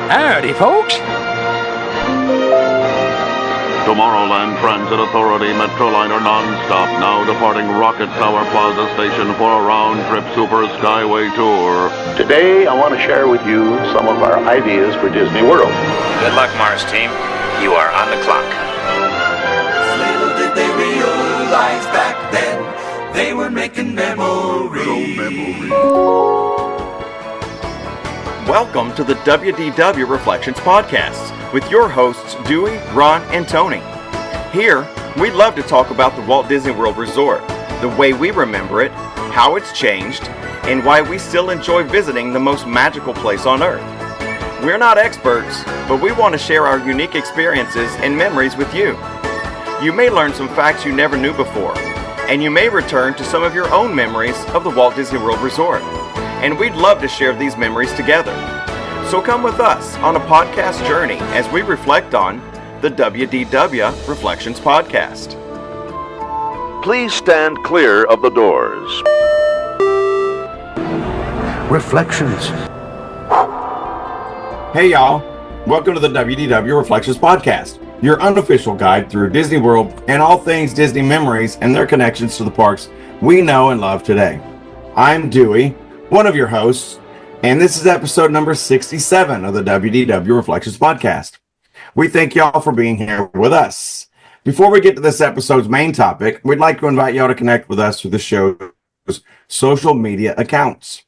Howdy, folks. Tomorrowland Transit Authority Metroliner non-stop, now departing Rocket Tower Plaza Station for a round-trip Super Skyway tour. Today, I want to share with you some of our ideas for Disney World. Good luck, Mars team. You are on the clock. Little did they realize back then they were making memories. Welcome to the WDW Reflections Podcast with your hosts Dewey, Ron, and Tony. Here, we love to talk about the Walt Disney World Resort, the way we remember it, how it's changed, and why we still enjoy visiting the most magical place on Earth. We're not experts, but we want to share our unique experiences and memories with you. You may learn some facts you never knew before, and you may return to some of your own memories of the Walt Disney World Resort. And we'd love to share these memories together. So come with us on a podcast journey as we reflect on the WDW Reflections Podcast. Please stand clear of the doors. Reflections. Hey y'all, welcome to the WDW Reflections Podcast, your unofficial guide through Disney World and all things Disney memories and their connections to the parks we know and love today. I'm Dewey, one of your hosts, and this is episode number 67 of the WDW Reflections Podcast. We thank y'all for being here with us. Before we get to this episode's main topic, we'd like to invite y'all to connect with us through the show's social media accounts.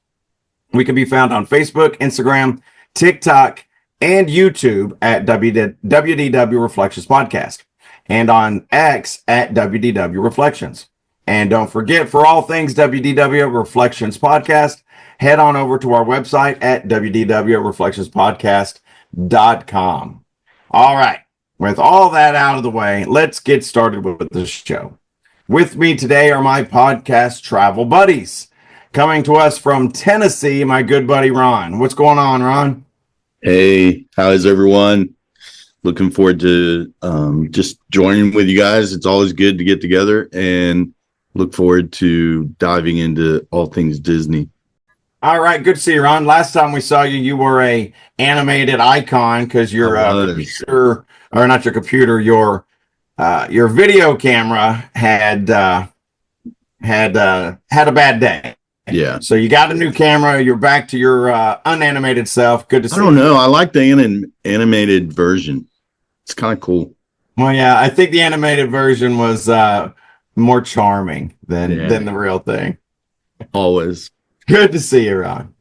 We can be found on Facebook, Instagram, TikTok, and YouTube at WDW Reflections Podcast, and on X at WDW Reflections. And don't forget, for all things WDW Reflections Podcast, head on over to our website at wdwreflectionspodcast.com. All right, with all that out of the way, let's get started with the show. With me today are my podcast travel buddies. Coming to us from Tennessee, my good buddy Ron. What's going on, Ron? Hey, how is everyone? Looking forward to just joining with you guys. It's always good to get together and look forward to diving into all things Disney. All right, good to see you, Ron. Last time we saw you, you were a animated icon because your computer, or not your computer, your video camera had a bad day. Yeah. So you got a new camera. You're back to your unanimated self. Good to see you. I don't know. I like the animated version. It's kind of cool. Well, yeah, I think the animated version was more charming than the real thing. Always. Good to see you, Ron.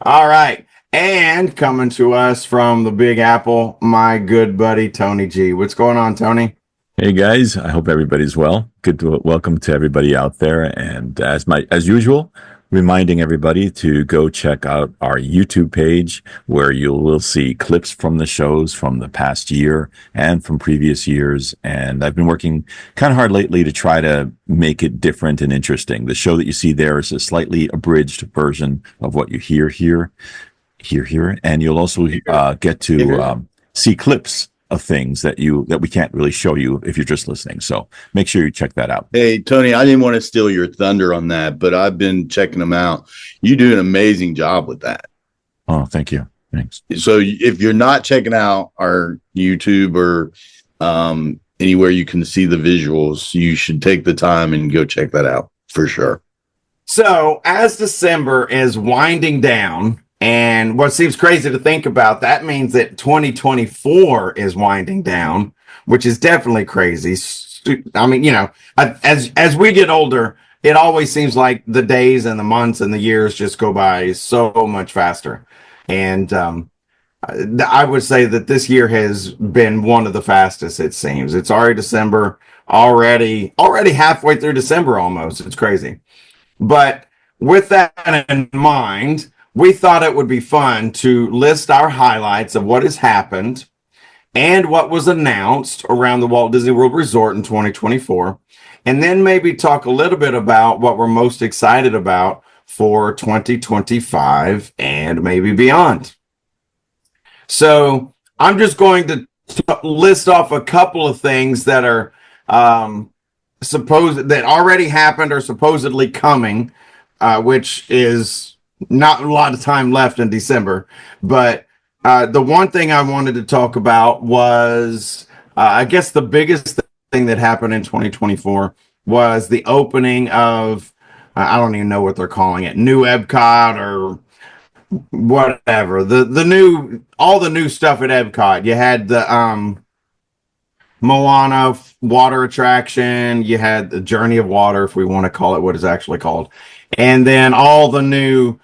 All right. And coming to us from the Big Apple, my good buddy, Tony G. What's going on, Tony? Hey guys, I hope everybody's well. Good to welcome to everybody out there. And as usual, reminding everybody to go check out our YouTube page where you will see clips from the shows from the past year and from previous years. And I've been working kind of hard lately to try to make it different and interesting. The show that you see there is a slightly abridged version of what you hear here. And you'll also get to see clips of things that we can't really show you if you're just listening. So make sure you check that out. Hey, Tony, I didn't want to steal your thunder on that, but I've been checking them out. You do an amazing job with that. Oh, thank you. Thanks. So if you're not checking out our YouTube or anywhere you can see the visuals, you should take the time and go check that out for sure. So as December is winding down, and what seems crazy to think about, that means that 2024 is winding down, which is definitely crazy. I mean, you know, as we get older, it always seems like the days and the months and the years just go by so much faster. And I would say that this year has been one of the fastest, it seems. It's already December, already halfway through December almost. It's crazy. But with that in mind, we thought it would be fun to list our highlights of what has happened and what was announced around the Walt Disney World Resort in 2024, and then maybe talk a little bit about what we're most excited about for 2025 and maybe beyond. So I'm just going to list off a couple of things that are that already happened or supposedly coming, which is not a lot of time left in December, but The one thing I wanted to talk about was, I guess, the biggest thing that happened in 2024 was the opening of, I don't even know what they're calling it, new Epcot or whatever. The new, all the new stuff at Epcot. You had the Moana water attraction. You had the Journey of Water, if we want to call it what it's actually called, and then all the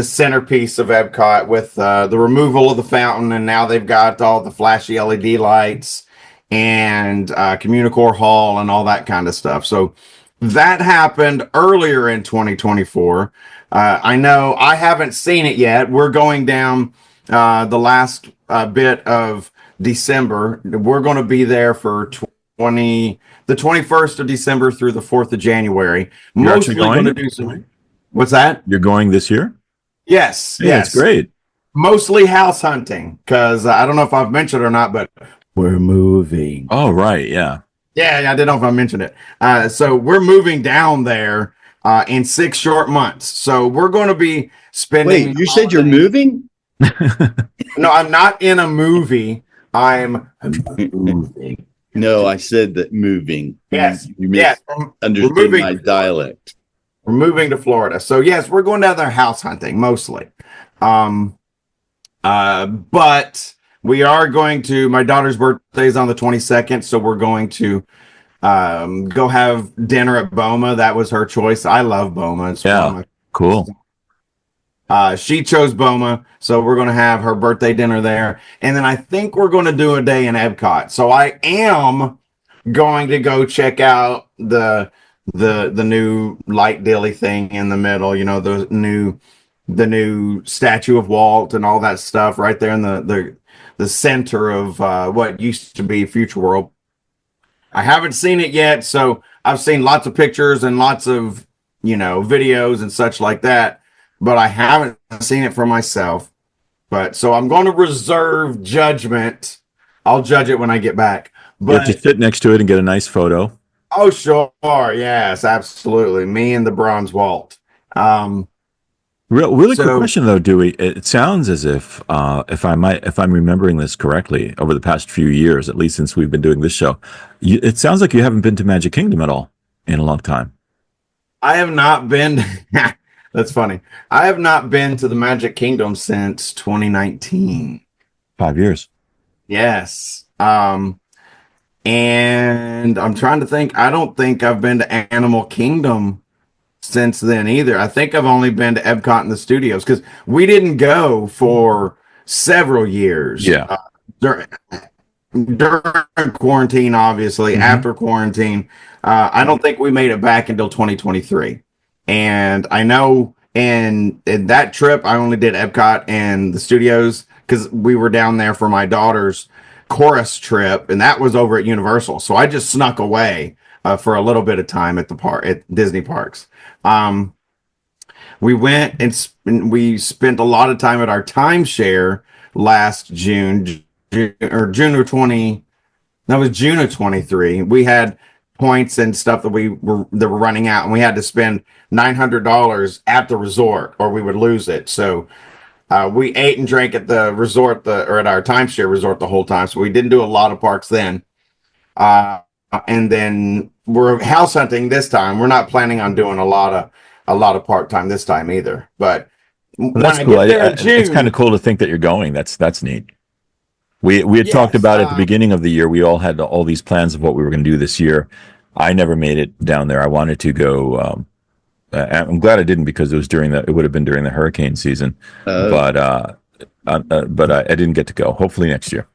centerpiece of Epcot with the removal of the fountain, and now they've got all the flashy LED lights and Communicore Hall and all that kind of stuff. So that happened earlier in 2024. I know I haven't seen it yet. We're going down the last bit of December. We're going to be there for the 21st of December through the 4th of January. You're actually Mostly going to do some. What's that? You're going this year? Yes. Yeah, yes. it's great. Mostly house hunting because I don't know if I've mentioned it or not, but we're moving. Oh, right. Yeah. Yeah, I didn't know if I mentioned it. So we're moving down there in 6 short months. So we're going to be spending. Wait, you said you're moving? No, I'm not in a movie. I'm moving. No, I said that moving. Yes. You Yes. understood my dialect. We're moving to Florida. So yes, we're going down there house hunting mostly. But we are going to, my daughter's birthday is on the 22nd. So we're going to go have dinner at Boma. That was her choice. I love Boma. It's Yeah. Cool. She chose Boma, so we're going to have her birthday dinner there, and then I think we're going to do a day in Epcot. So I am going to go check out the new light dilly thing in the middle. You know, the new statue of Walt and all that stuff right there in the center of what used to be Future World. I haven't seen it yet, so I've seen lots of pictures and lots of videos and such like that. But I haven't seen it for myself. But so I'm going to reserve judgment. I'll judge it when I get back. But you have to sit next to it and get a nice photo. Oh, sure. Yes, absolutely. Me and the bronze Walt. Really quick question though, Dewey. It sounds as if I'm remembering this correctly, over the past few years, at least since we've been doing this show, it sounds like you haven't been to Magic Kingdom at all in a long time. I have not been. That's funny. I have not been to the Magic Kingdom since 2019. 5 years. Yes. And I'm trying to think. I don't think I've been to Animal Kingdom since then either. I think I've only been to Epcot and the studios because we didn't go for several years. Yeah. During quarantine, obviously. Mm-hmm. After quarantine, I don't think we made it back until 2023. And I know in that trip, I only did Epcot and the studios because we were down there for my daughter's chorus trip, and that was over at Universal. So I just snuck away for a little bit of time at Disney parks. We went and we spent a lot of time at our timeshare last June of 20. That was June of 23. We had points and stuff that were running out, and we had to spend $900 at the resort or we would lose it. So we ate and drank at the resort or at our timeshare resort the whole time. So we didn't do a lot of parks then. And then we're house hunting this time. We're not planning on doing a lot of part time this time either. But that's cool. It's kind of cool to think that you're going. That's neat. We had talked about at the beginning of the year. We all had all these plans of what we were going to do this year. I never made it down there. I wanted to go. I'm glad I didn't because it would have been during the hurricane season. But I didn't get to go. Hopefully next year.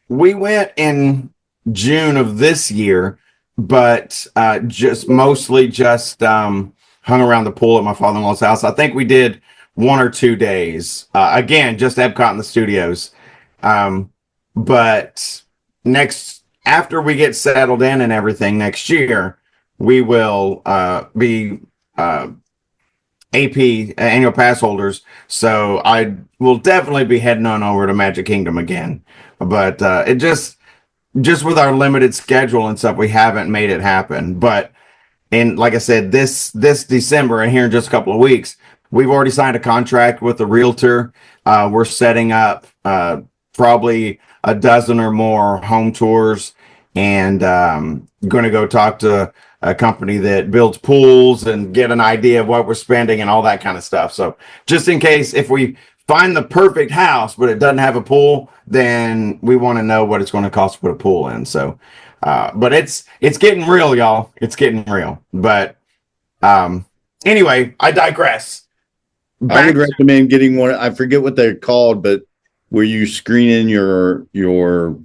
We went in June of this year, but mostly hung around the pool at my father-in-law's house. I think we did 1 or 2 days. Again, just Epcot and the studios. But after we get settled in and everything next year, we will be AP annual pass holders. So I will definitely be heading on over to Magic Kingdom again. But it just with our limited schedule and stuff, we haven't made it happen. But like I said, this December and here in just a couple of weeks, we've already signed a contract with a realtor. We're setting up probably a dozen or more home tours, and going to go talk to a company that builds pools and get an idea of what we're spending and all that kind of stuff. So just in case, if we find the perfect house but it doesn't have a pool, then we want to know what it's going to cost to put a pool in. So but it's getting real, y'all. It's getting real. But anyway, I digress. I would recommend getting one. I forget what they're called, but where you screen in your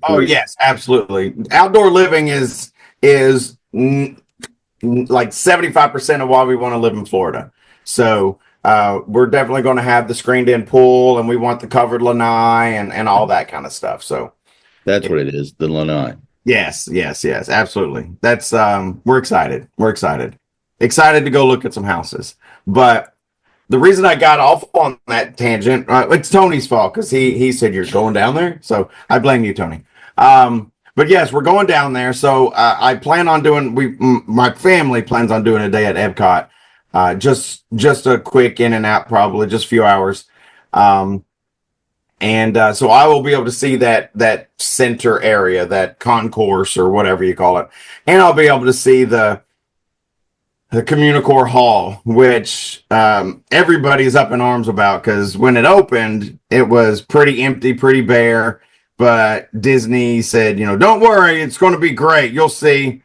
Oh yes, absolutely. Outdoor living is like 75% of why we want to live in Florida. So we're definitely going to have the screened in pool, and we want the covered lanai and all that kind of stuff. So that's what it is, the lanai. Yes, absolutely. That's we're excited. Excited to go look at some houses. But the reason I got off on that tangent, it's Tony's fault, because he said you're going down there. So I blame you, Tony. But yes, we're going down there. So I plan on doing, my family plans on doing a day at Epcot. Just a quick in and out, probably just a few hours. And so I will be able to see that center area, that concourse or whatever you call it. And I'll be able to see the Communicore Hall, which everybody's up in arms about, because when it opened, it was pretty empty, pretty bare. But Disney said, don't worry, it's going to be great. You'll see.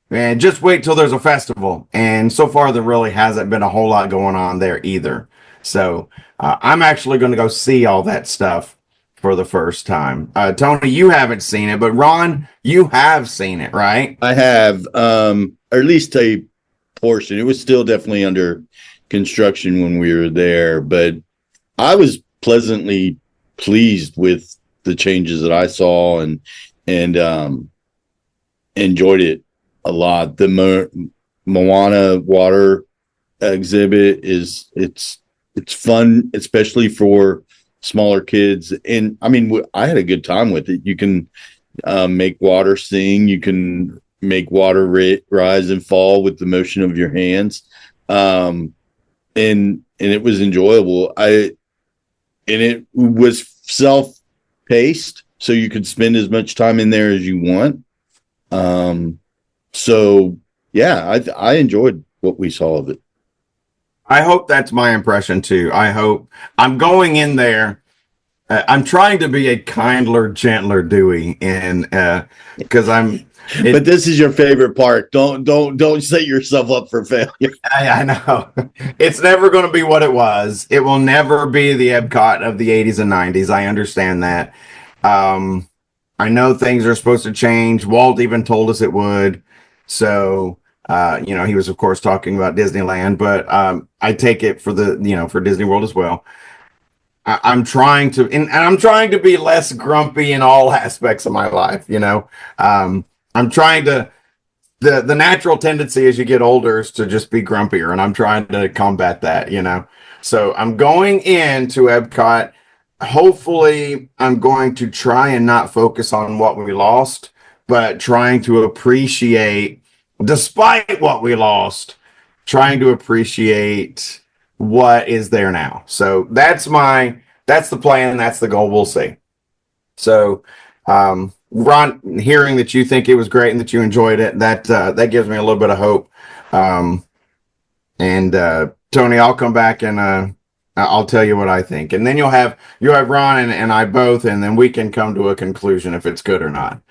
And just wait till there's a festival. And so far, there really hasn't been a whole lot going on there either. So I'm actually going to go see all that stuff for the first time. Tony, you haven't seen it, but Ron, you have seen it, right? I have, or at least a portion. It was still definitely under construction when we were there, but I was pleasantly pleased with the changes that I saw and enjoyed it a lot. The Moana water exhibit it's fun, especially for smaller kids. And I mean, I had a good time with it. You can make water sing. You can make water rise and fall with the motion of your hands. And it was enjoyable. And it was self-paced, so you could spend as much time in there as you want. So yeah, I enjoyed what we saw of it. I hope that's my impression too. I hope I'm going in there. I'm trying to be a kindler, gentler Dewey, and because but this is your favorite part. Don't set yourself up for failure. I know it's never going to be what it was. It will never be the Epcot of the 80s and 90s. I understand that. I know things are supposed to change. Walt even told us it would. So he was of course talking about Disneyland, but I take it for for Disney World as well. I'm trying to, and I'm trying to be less grumpy in all aspects of my life. I'm trying to, the natural tendency as you get older is to just be grumpier, and I'm trying to combat that, So I'm going into Epcot. Hopefully I'm going to try and not focus on what we lost, but trying to appreciate, despite what we lost, trying to appreciate what is there now. So that's the plan. That's the goal. We'll see. So, Ron, hearing that you think it was great and that you enjoyed it, that gives me a little bit of hope. Tony, I'll come back and I'll tell you what I think, and then you'll have Ron and I both, and then we can come to a conclusion if it's good or not.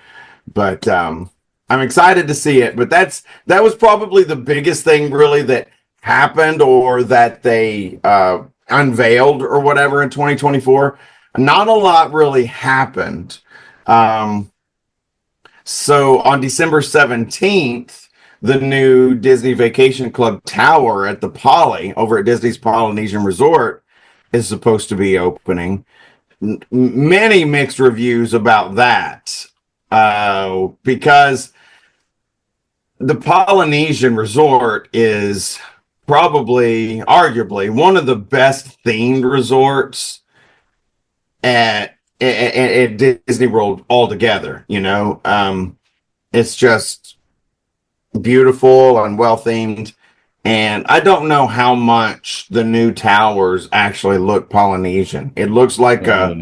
But I'm excited to see it. But that was probably the biggest thing really that happened, or that they unveiled or whatever in 2024. Not a lot really happened. So on December 17th, the new Disney Vacation Club Tower at the Poly over at Disney's Polynesian Resort is supposed to be opening. Many mixed reviews about that, because the Polynesian Resort is arguably one of the best themed resorts at Disney World altogether. It's just beautiful and well themed, And I don't know how much the new towers actually look Polynesian. It looks like a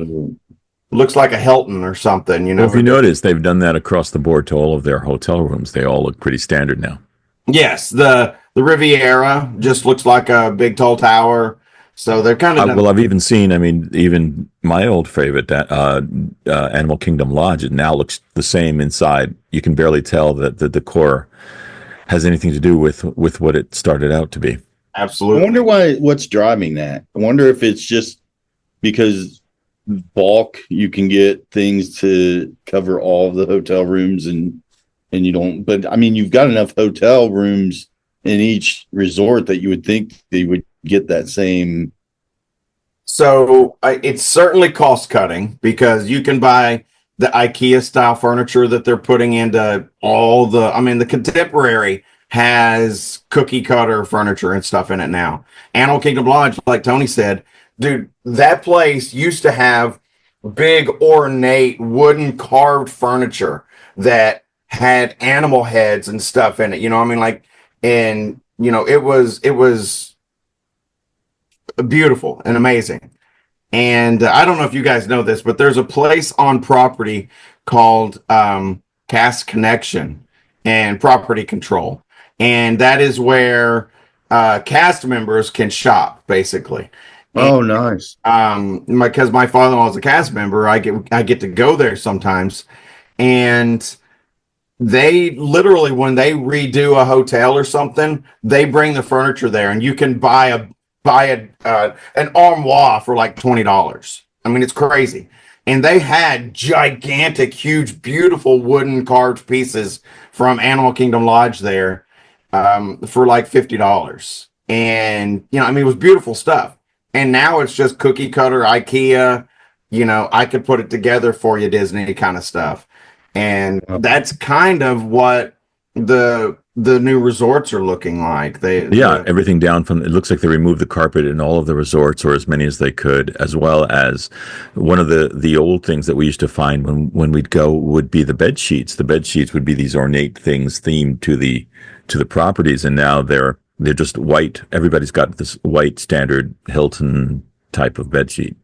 Hilton or something, you know. Well, if you notice, they've done that across the board to all of their hotel rooms. They all look pretty standard now. Yes, the Riviera just looks like a big tall tower. So they're kind of Well, I've even seen, I mean, even my old favorite, Animal Kingdom Lodge, it now looks the same inside. You can barely tell that the decor has anything to do with what it started out to be. absolutely. I wonder what's driving that. I wonder if it's just because bulk you can get things to cover all of the hotel rooms and you don't. But I mean, you've got enough hotel rooms in each resort that you would think they would get that same. So it's certainly cost cutting because you can buy the IKEA style furniture that they're putting into all the. I mean, the Contemporary has cookie cutter furniture and stuff in it now. Animal Kingdom Lodge, like Tony said, dude, that place used to have big ornate wooden carved furniture that had animal heads and stuff in it. You know what I mean? Like, and you know, it was beautiful and amazing. And I don't know if you guys know this, but there's a place on property called Cast Connection and Property Control. And that is where cast members can shop, basically. Oh, nice. Because my father-in-law is a cast member, I get to go there sometimes. And they literally, when they redo a hotel or something, they bring the furniture there, and you can buy an armoire for like $20. I mean, it's crazy. And they had gigantic, huge, beautiful wooden carved pieces from Animal Kingdom Lodge there for like $50. And, you know, I mean, it was beautiful stuff. And now it's just cookie cutter IKEA, you know, I could put it together for you, Disney kind of stuff. And that's kind of what the new resorts are looking like. Everything down from, it looks like they removed the carpet in all of the resorts, or as many as they could, as well as one of the old things that we used to find when we'd go would be the bed sheets. The bed sheets would be these ornate things themed to the properties, and now they're just white. Everybody's got this white standard Hilton type of bed sheet.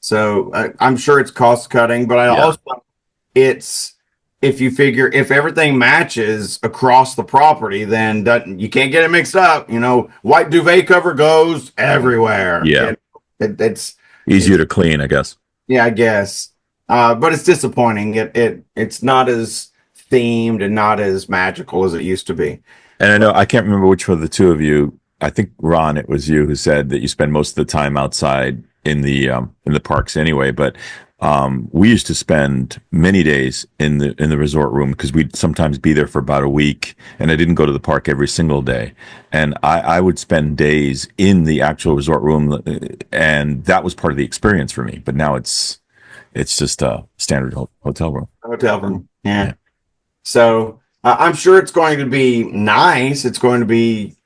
So I'm sure it's cost cutting, but also it's, if you figure if everything matches across the property, then you can't get it mixed up. You know, white duvet cover goes everywhere. Yeah, it's easier to clean, I guess. Yeah, I guess. But it's disappointing. It's not as themed and not as magical as it used to be. And I know, I can't remember which of the two of you, I think Ron, it was you who said that you spend most of the time outside in the parks anyway, but we used to spend many days in the resort room because we'd sometimes be there for about a week, and I didn't go to the park every single day. And I would spend days in the actual resort room, and that was part of the experience for me. But now it's just a standard hotel room. Hotel room, yeah. So I'm sure it's going to be nice. It's going to be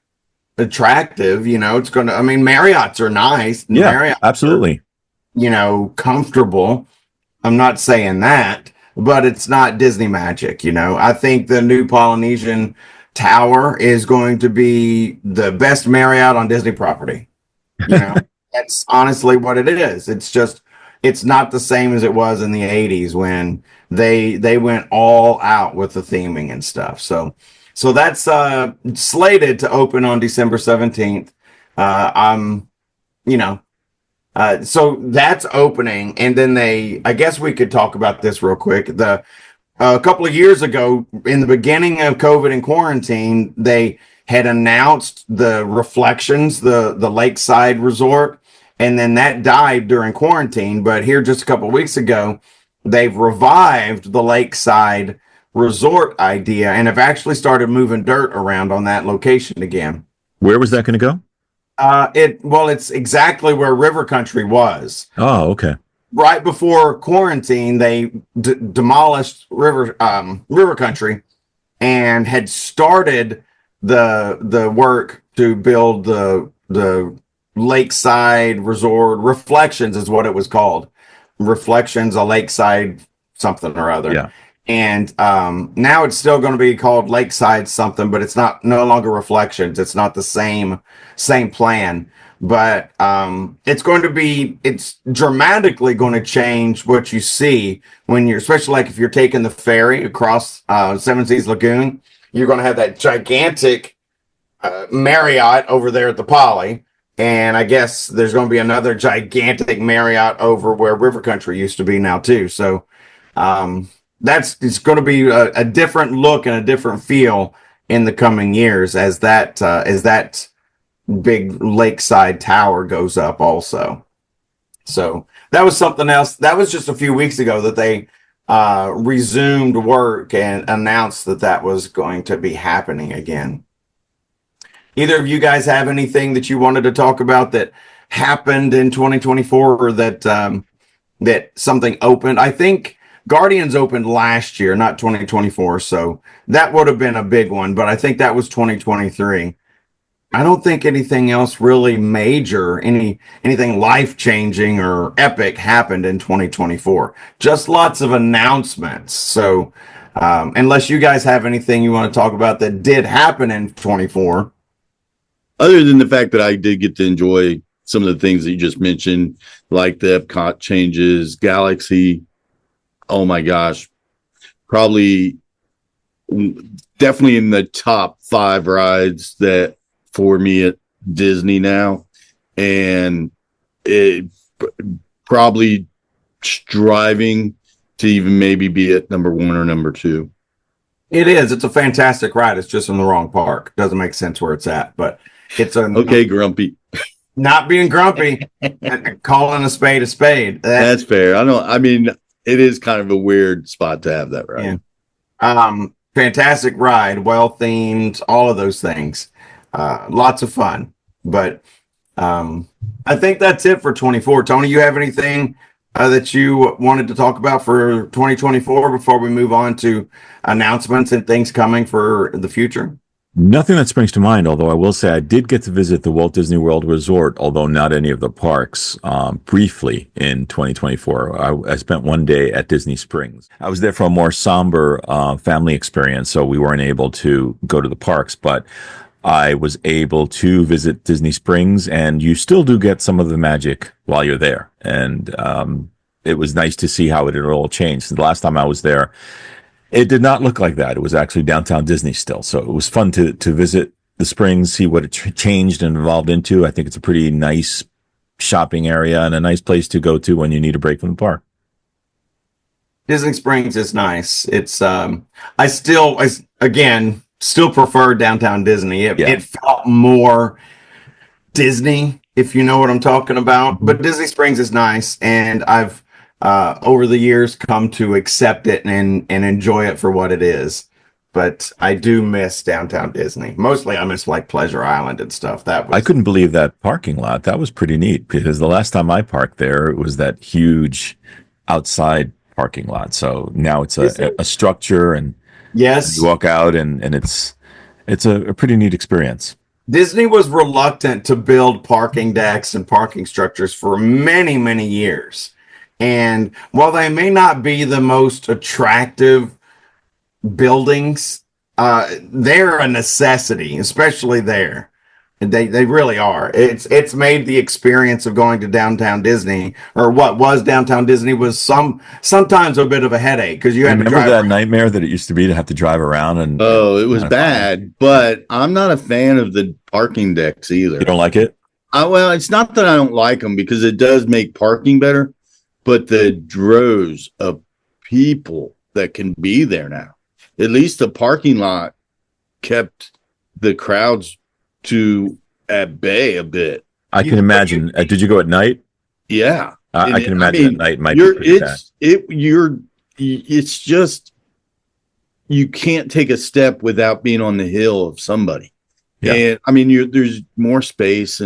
attractive. You know, it's going to. I mean, Marriott's are nice. Yeah, Marriott, absolutely. you know, comfortable. I'm not saying that, but it's not Disney magic. You know, I think the new Polynesian Tower is going to be the best Marriott on Disney property. You know, that's honestly what it is. It's just, it's not the same as it was in the 80s when they went all out with the theming and stuff. So that's slated to open on December 17th. So that's opening, and then I guess we could talk about this real quick. A couple of years ago, in the beginning of COVID and quarantine, they had announced the Reflections, the lakeside resort, and then that died during quarantine. But here, just a couple of weeks ago, they've revived the lakeside resort idea and have actually started moving dirt around on that location again. Where was that going to go? It's exactly where River Country was. Oh, okay. Right before quarantine, they demolished River Country and had started the work to build the lakeside resort. Reflections is what it was called. Reflections, a lakeside something or other. Yeah. And now it's still going to be called Lakeside something, but it's no longer Reflections. It's not the same plan, but it's dramatically going to change what you see when you're, especially like if you're taking the ferry across Seven Seas Lagoon. You're going to have that gigantic Marriott over there at the Poly. And I guess there's going to be another gigantic Marriott over where River Country used to be now too. So it's going to be a different look and a different feel in the coming years as that big lakeside tower goes up also. So that was something else. That was just a few weeks ago that they resumed work and announced that was going to be happening again. Either of you guys have anything that you wanted to talk about that happened in 2024 or that something opened? I think Guardians opened last year, not 2024. So that would have been a big one, but I think that was 2023. I don't think anything else really major, anything life-changing or epic happened in 2024. Just lots of announcements. So unless you guys have anything you want to talk about that did happen in 24. Other than the fact that I did get to enjoy some of the things that you just mentioned, like the Epcot changes, Galaxy. Oh my gosh, probably definitely in the top 5 rides that for me at Disney now, and it probably striving to even maybe be at number 1 or number 2. It is. It's a fantastic ride. It's just in the wrong park. Doesn't make sense where it's at, but it's okay. Grumpy. Not being grumpy, calling a spade a spade. That's fair. I mean, it is kind of a weird spot to have that ride. Yeah. Fantastic ride, well themed, all of those things. Lots of fun. But I think that's it for 24. Tony, you have anything that you wanted to talk about for 2024 before we move on to announcements and things coming for the future? Nothing that springs to mind, although I will say I did get to visit the Walt Disney World Resort, although not any of the parks, briefly in 2024. I spent one day at Disney Springs. I was there for a more somber family experience, so we weren't able to go to the parks, but I was able to visit Disney Springs, and you still do get some of the magic while you're there. And it was nice to see how it had all changed. The last time I was there, it did not look like that. It was actually downtown Disney still. So it was fun to visit the Springs, see what it changed and evolved into. I think it's a pretty nice shopping area and a nice place to go to when you need a break from the park. Disney Springs is nice. It's I still prefer downtown Disney. It felt more Disney, if you know what I'm talking about. Mm-hmm. But Disney Springs is nice, and I've over the years come to accept it and enjoy it for what it is. But I do miss downtown Disney. Mostly I miss like Pleasure Island and stuff. I couldn't believe that parking lot. That was pretty neat because the last time I parked there, it was that huge outside parking lot. So now it's a structure, and yes, you walk out and it's a pretty neat experience. Disney was reluctant to build parking decks and parking structures for many, many years. And while they may not be the most attractive buildings, they're a necessity, especially there. They really are. It's made the experience of going to downtown Disney, or what was downtown Disney, was sometimes a bit of a headache because you had to drive. Remember that nightmare that it used to be to have to drive around and. Oh, it was bad, but I'm not a fan of the parking decks either. You don't like it? Well, it's not that I don't like them because it does make parking better, but the droves of people that can be there now. At least the parking lot kept the crowds at bay a bit. I can imagine. Did you go at night? Yeah, I can imagine at night might be pretty bad. It's just you can't take a step without being on the hill of somebody. Yeah. And I mean, there's more space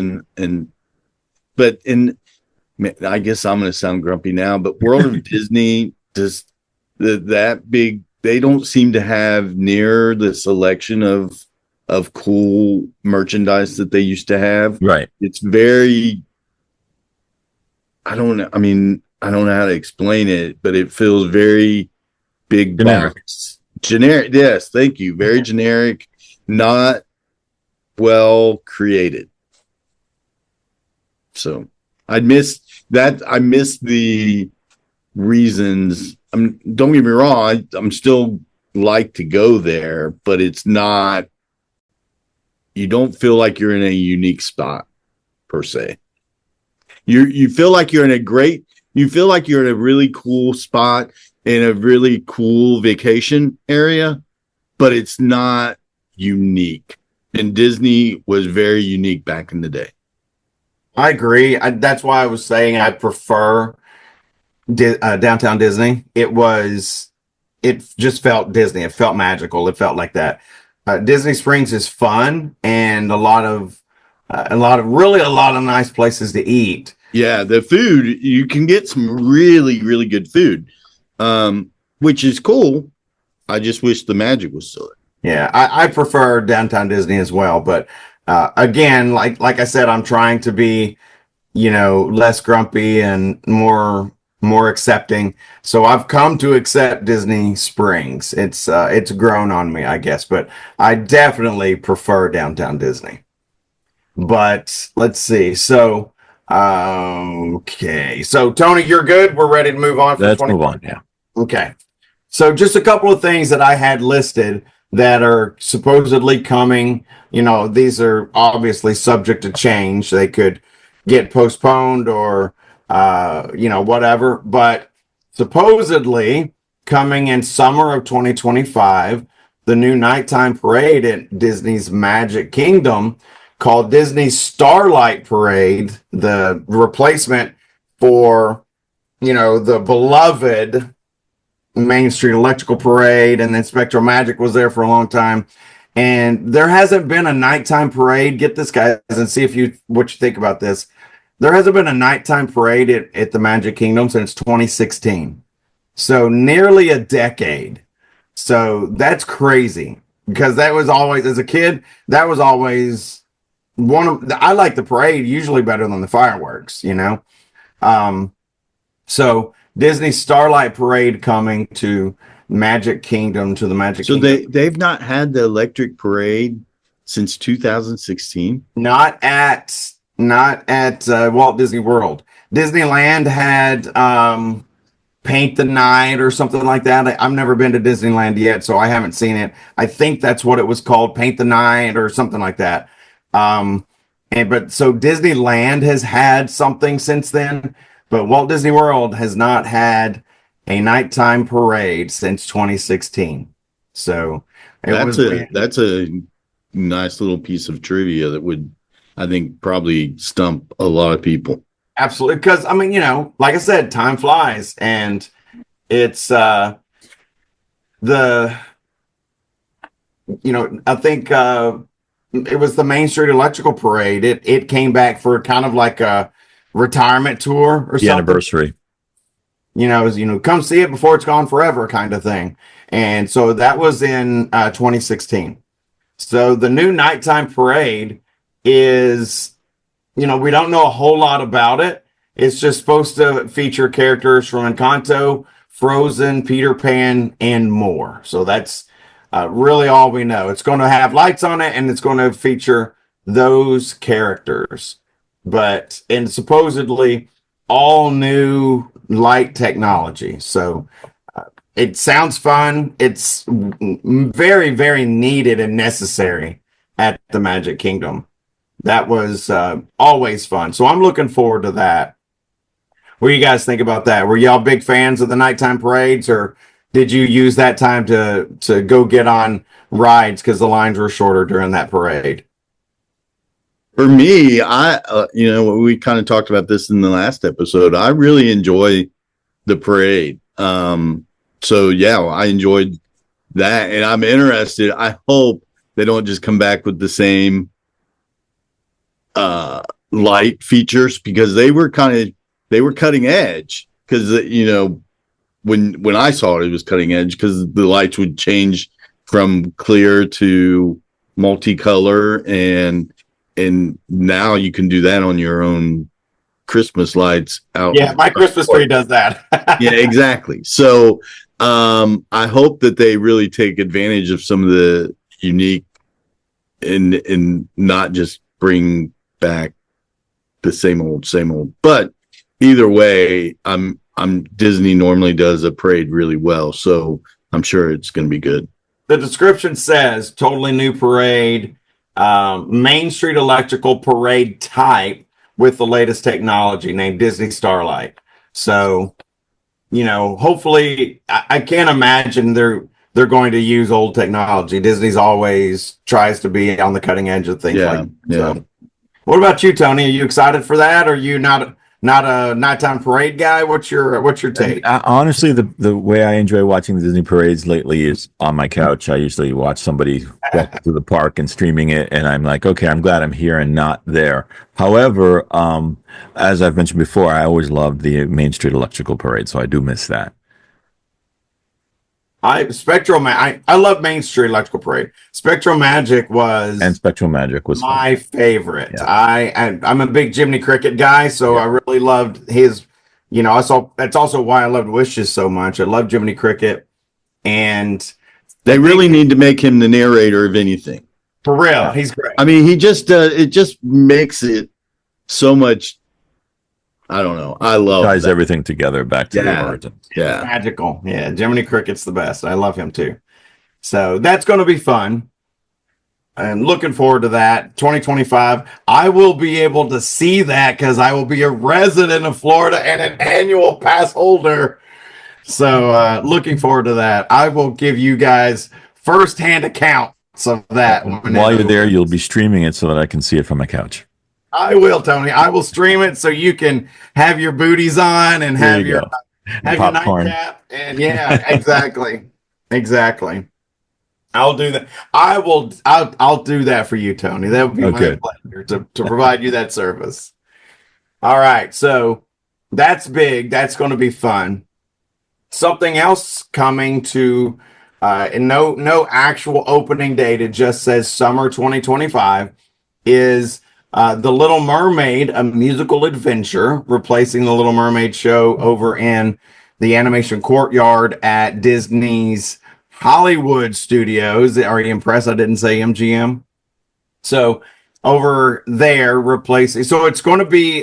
but I guess I'm going to sound grumpy now, but World of Disney just that big. They don't seem to have near the selection of cool merchandise that they used to have. Right. It's very, I don't know how to explain it, but it feels very big Generic. box. Generic. Yes, thank you. Very generic, not well created. So I miss that. I miss the reasons. Don't get me wrong. I'm still like to go there, but it's not. You don't feel like you're in a unique spot per se. You feel like you're in a great. You feel like you're in a really cool spot in a really cool vacation area, but it's not unique. And Disney was very unique back in the day. I agree. That's why I was saying I prefer Downtown Disney. It just felt Disney. It felt magical. It felt like that. Disney Springs is fun and a lot of nice places to eat. Yeah, the food, you can get some really, really good food, which is cool. I just wish the magic was still there. Yeah, I prefer Downtown Disney as well. But again, like I said, I'm trying to be, less grumpy and more accepting. So I've come to accept Disney Springs. It's grown on me, I guess, but I definitely prefer Downtown Disney. But let's see. So okay. So Tony, you're good. We're ready to move on. Let's move on. Yeah. Okay. So just a couple of things that I had listed that are supposedly coming. These are obviously subject to change. They could get postponed or, whatever. But supposedly coming in summer of 2025, the new nighttime parade at Disney's Magic Kingdom called Disney's Starlight Parade, the replacement for, the beloved Main Street Electrical Parade, and then Spectral Magic was there for a long time. And there hasn't been a nighttime parade. Get this, guys, and see what you think about this. There hasn't been a nighttime parade at the Magic Kingdom since 2016. So nearly a decade. So that's crazy because that was always, as a kid, that was always I like the parade usually better than the fireworks, So Disney Starlight Parade coming to Magic Kingdom, to the Magic Kingdom. So they've not had the electric parade since 2016? Not at Walt Disney World. Disneyland had Paint the Night or something like that. I've never been to Disneyland yet, so I haven't seen it. I think that's what it was called, Paint the Night or something like that. But so Disneyland has had something since then, but Walt Disney World has not had a nighttime parade since 2016. So that's a nice little piece of trivia that would, I think, probably stump a lot of people. Absolutely, because like I said, time flies, and it's I think it was the Main Street Electrical Parade. It came back for kind of like a retirement tour or something. The anniversary. Come see it before it's gone forever kind of thing. And so that was in 2016. So the new nighttime parade is, we don't know a whole lot about it. It's just supposed to feature characters from Encanto, Frozen, Peter Pan, and more. So that's really all we know. It's going to have lights on it, and it's going to feature those characters. And supposedly all new light technology. So it sounds fun. It's very, very needed and necessary at the Magic Kingdom. That was always fun. So I'm looking forward to that. What do you guys think about that? Were y'all big fans of the nighttime parades, or did you use that time to go get on rides because the lines were shorter during that parade? For me, we kind of talked about this in the last episode. I really enjoy the parade. So yeah, I enjoyed that, and I'm interested. I hope they don't just come back with the same light features, because they were cutting edge. Because when I saw it was cutting edge, because the lights would change from clear to multicolor, and now you can do that on your own Christmas lights out. Yeah, my Christmas tree does that. Yeah, exactly. So I hope that they really take advantage of some of the unique and not just bring back the same old. But either way, I'm Disney normally does a parade really well, so I'm sure it's going to be good. The description says totally new parade, Main Street electrical parade type with the latest technology named Disney Starlight. So, hopefully, I can't imagine they're going to use old technology. Disney's always tries to be on the cutting edge of things like that. Yeah. So, what about you, Tony? Are you excited for that? Or are you not a nighttime parade guy? What's your take? Honestly, the way I enjoy watching the Disney parades lately is on my couch. I usually watch somebody walk through the park and streaming it, and I'm like, okay, I'm glad I'm here and not there. However, as I've mentioned before, I always loved the Main Street Electrical Parade, so I do miss that. I love Main Street Electrical Parade. Spectral Magic was my favorite. Yeah. I'm a big Jiminy Cricket guy, so I really loved his. That's also why I loved Wishes so much. I love Jiminy Cricket, and they really need to make him the narrator of anything. For real, he's great. I mean, he just it just makes it so much. I don't know. I love ties that. Everything together back to the origin. Yeah, magical. Yeah, Jiminy Cricket's the best. I love him too. So that's going to be fun. I'm looking forward to that. 2025. I will be able to see that because I will be a resident of Florida and an annual pass holder. So looking forward to that. I will give you guys firsthand accounts of that. While you're there, you'll be streaming it so that I can see it from my couch. I will, Tony. I will stream it so you can have your booties on and have your popcorn. nightcap. And yeah, exactly. I'll do that. I'll do that for you, Tony. That would be my pleasure to provide you that service. All right. So that's big. That's going to be fun. Something else coming to and no actual opening date. It just says summer 2025 is The Little Mermaid, a musical adventure, replacing the Little Mermaid show over in the animation courtyard at Disney's Hollywood Studios. Are you impressed I didn't say MGM? So over there, replacing. So it's going to be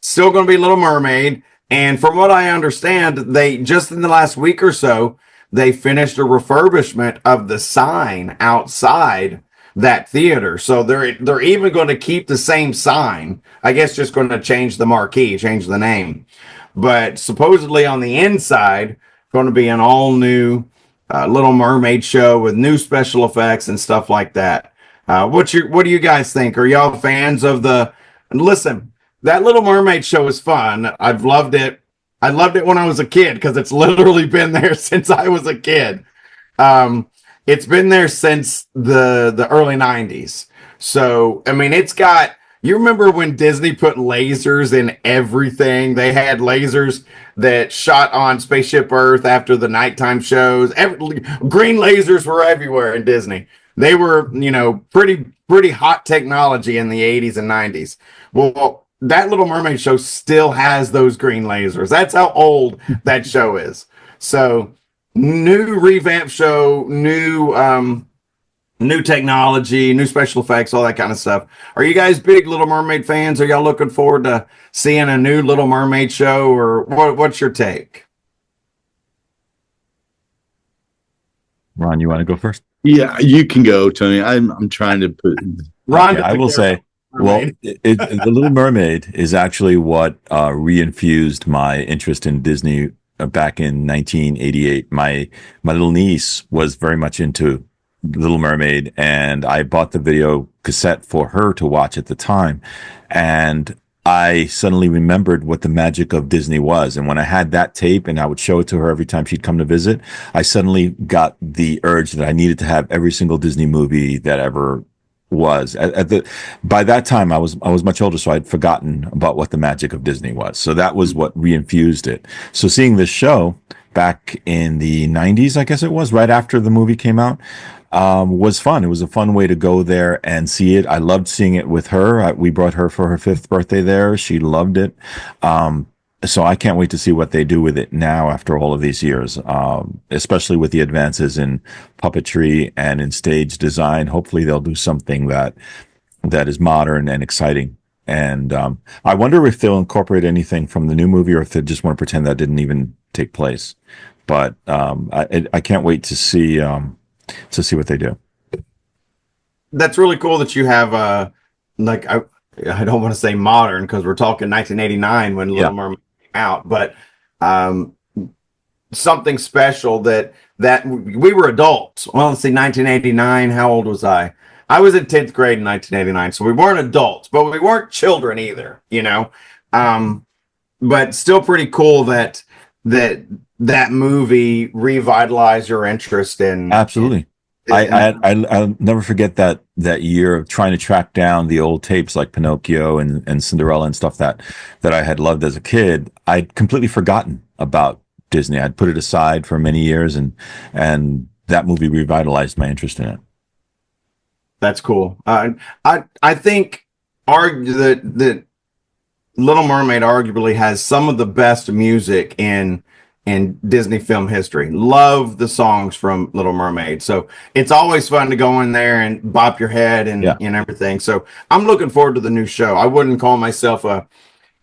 still going to be Little Mermaid. And from what I understand, they just in the last week or so, they finished a refurbishment of the sign outside that theater. So they're even going to keep the same sign. I guess just going to change the marquee, change the name. But supposedly on the inside, going to be an all new Little Mermaid show with new special effects and stuff like that. What do you guys think? Are y'all fans of the? Listen, that Little Mermaid show is fun. I've loved it. I loved it when I was a kid because it's literally been there since I was a kid. It's been there since the early 90s. So, I mean, you remember when Disney put lasers in everything? They had lasers that shot on Spaceship Earth after the nighttime shows. Green lasers were everywhere in Disney. They were, pretty hot technology in the 80s and 90s. Well, that Little Mermaid show still has those green lasers. That's how old that show is. So, new revamp show, new technology, new special effects, all that kind of stuff. Are you guys big Little Mermaid fans? Are y'all looking forward to seeing a new Little Mermaid show, or what's your take? Ron, you want to go first? Yeah, you can go, Tony. I'm trying to put. Ron, I will say. Well, The Little Mermaid is actually what reinfused my interest in Disney back in 1988. My little niece was very much into Little Mermaid, and I bought the video cassette for her to watch at the time. And I suddenly remembered what the magic of Disney was. And when I had that tape and I would show it to her every time she'd come to visit, I suddenly got the urge that I needed to have every single Disney movie that ever was. By that time I was much older, so I'd forgotten about what the magic of Disney was. So that was what reinfused it. So seeing this show back in the 90s, I guess it was, right after the movie came out, was fun. It was a fun way to go there and see it. I loved seeing it with her. We brought her for her 5th birthday there. She loved it. so I can't wait to see what they do with it now after all of these years, especially with the advances in puppetry and in stage design. Hopefully they'll do something that is modern and exciting. And I wonder if they'll incorporate anything from the new movie, or if they just want to pretend that didn't even take place. But I can't wait to see what they do. That's really cool that you have like I don't want to say modern because we're talking 1989 when Little Mermaid came out, but something special that we were adults. Well, let's see, 1989. How old was I? I was in 10th grade in 1989, so we weren't adults, but we weren't children either, you know. But still pretty cool that movie revitalized your interest in. Absolutely. I'll never forget that year of trying to track down the old tapes like Pinocchio and Cinderella and stuff that I had loved as a kid. I'd completely forgotten about Disney. I'd put it aside for many years, and that movie revitalized my interest in it. That's cool. I think that Little Mermaid arguably has some of the best music in Disney film history. Love the songs from Little Mermaid. So it's always fun to go in there and bop your head and everything. So I'm looking forward to the new show. I wouldn't call myself a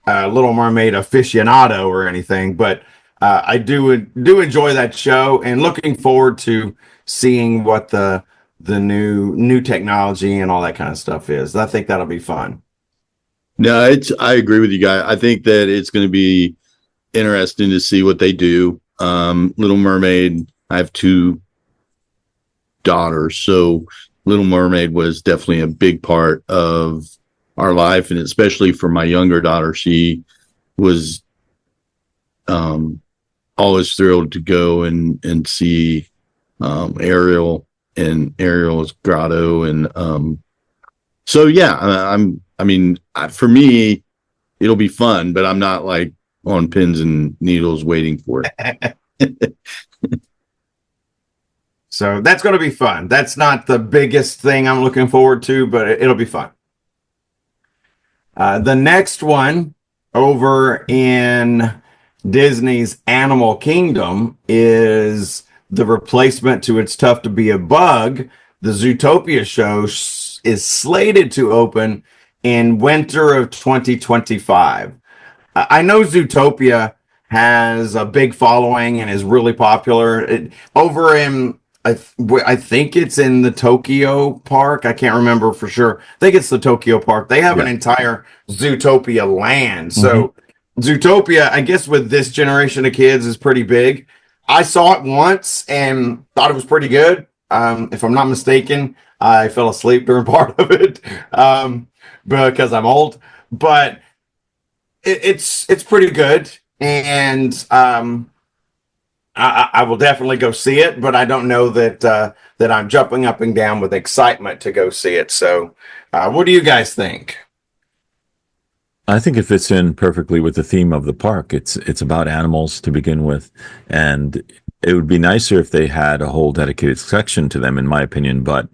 Little Mermaid aficionado or anything, but I do enjoy that show, and looking forward to seeing what the new technology and all that kind of stuff is. I think that'll be fun. No, I agree with you guys. I think that it's going to be interesting to see what they do. Little Mermaid, I have 2 daughters, so Little Mermaid was definitely a big part of our life, and especially for my younger daughter, she was always thrilled to go and see Ariel and Ariel's grotto, and so yeah, for me it'll be fun, but I'm not like on pins and needles waiting for it. So that's going to be fun. That's not the biggest thing I'm looking forward to, but it'll be fun. The next one over in Disney's Animal Kingdom is the replacement to It's Tough to Be a Bug. The Zootopia show is slated to open in winter of 2025. I know Zootopia has a big following and is really popular. Over in, I think it's in the Tokyo park. I can't remember for sure. I think it's the Tokyo park. They have an entire Zootopia land. So Zootopia, I guess with this generation of kids, is pretty big. I saw it once and thought it was pretty good. If I'm not mistaken, I fell asleep during part of it because I'm old. But it's pretty good, and I will definitely go see it. But I don't know that I'm jumping up and down with excitement to go see it. So, what do you guys think? I think it fits in perfectly with the theme of the park. It's about animals to begin with, and it would be nicer if they had a whole dedicated section to them, in my opinion. But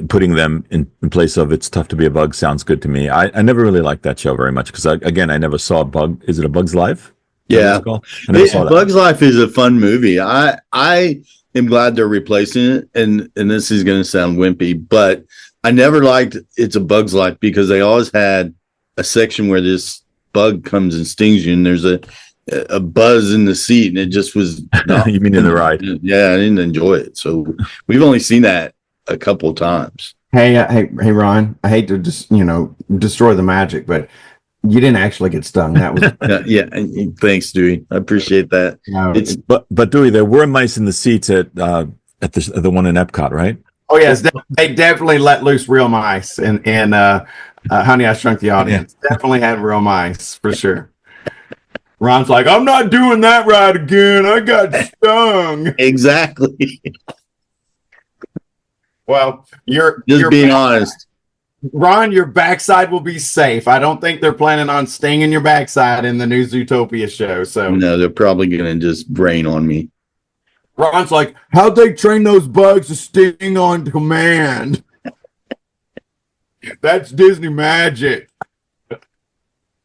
putting them in place of It's Tough to Be a Bug sounds good to me. I never really liked that show very much because, again, I never saw Bug. Is it A Bug's Life? Yeah, Bug's Life is a fun movie. I am glad they're replacing it, and this is going to sound wimpy, but I never liked It's a Bug's Life because they always had a section where this bug comes and stings you, and there's a buzz in the seat, and it just was you mean in the ride? Yeah, I didn't enjoy it. So we've only seen that a couple of times. Hey, Ron, I hate to just destroy the magic, but you didn't actually get stung. That was yeah. Thanks, Dewey. I appreciate that. No, but Dewey, there were mice in the seats at the one in Epcot, right? Oh yes, they definitely let loose real mice, and Honey, I Shrunk the Audience definitely had real mice for sure. Ron's like, I'm not doing that ride again. I got stung. Exactly. Well, you're being honest. Ron, your backside will be safe. I don't think they're planning on stinging your backside in the new Zootopia show. So no, they're probably going to just rain on me. Ron's like, how'd they train those bugs to sting on command? That's Disney magic.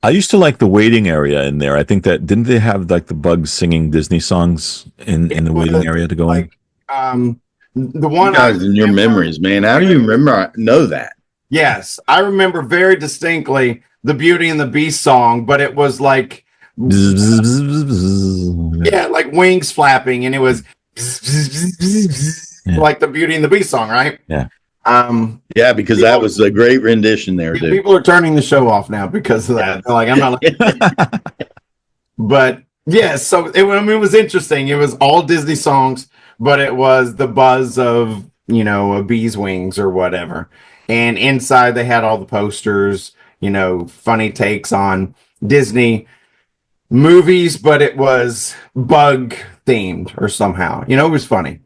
I used to like the waiting area in there. I think that didn't they have like the bugs singing Disney songs in the waiting area to go in? The You one I guys and your remember, memories, man. How do you know that? yes, I remember very distinctly the Beauty and the Beast song, but it was like, Bzz, bzz, bzz, bzz, bzz. yeah, like wings flapping, and it was Yeah. like the Beauty and the Beast song, right? Yeah. Yeah, because that was a great rendition there, Yeah, dude. people are turning the show off now because of that. They're like, I'm not. But yeah, so it was interesting. It was all Disney songs, but it was the buzz of a bee's wings or whatever. And inside they had all the posters, funny takes on Disney movies, but it was bug themed or somehow. It was funny.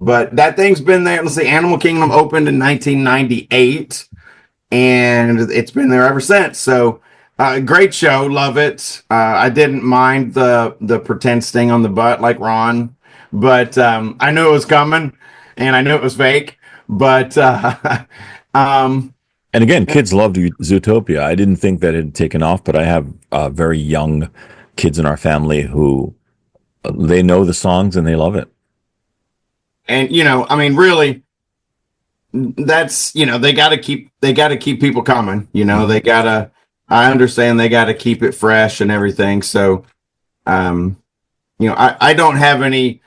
But that thing's been there. Let's see, Animal Kingdom opened in 1998, and it's been there ever since. So, great show, love it. I didn't mind the pretend sting on the butt like Ron, but I knew it was coming, and I knew it was fake. But And again, kids loved Zootopia. I didn't think that it had taken off, but I have very young kids in our family who they know the songs and they love it. and I mean, really, that's they got to keep people coming. They gotta. I understand they got to keep it fresh and everything. So, I don't have any.